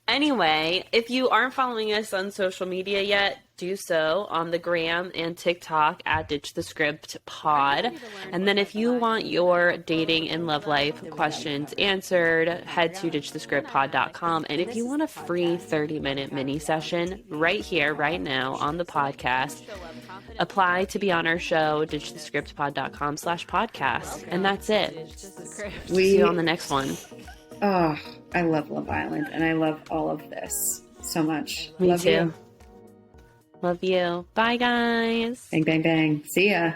Anyway, if you aren't following us on social media yet, do so on the gram and TikTok at Ditch the Script Pod. And then if you want your dating and love life questions answered, head to ditchthescriptpod.com. And if you want a free 30-minute mini session right here, right now on the podcast, apply to be on our show, ditchthescriptpod.com/podcast. And that's it. See you on the next one. Oh, I love Love Island, and I love all of this so much. Me love too. You. Love you. Bye, guys. Bang, bang, bang. See ya.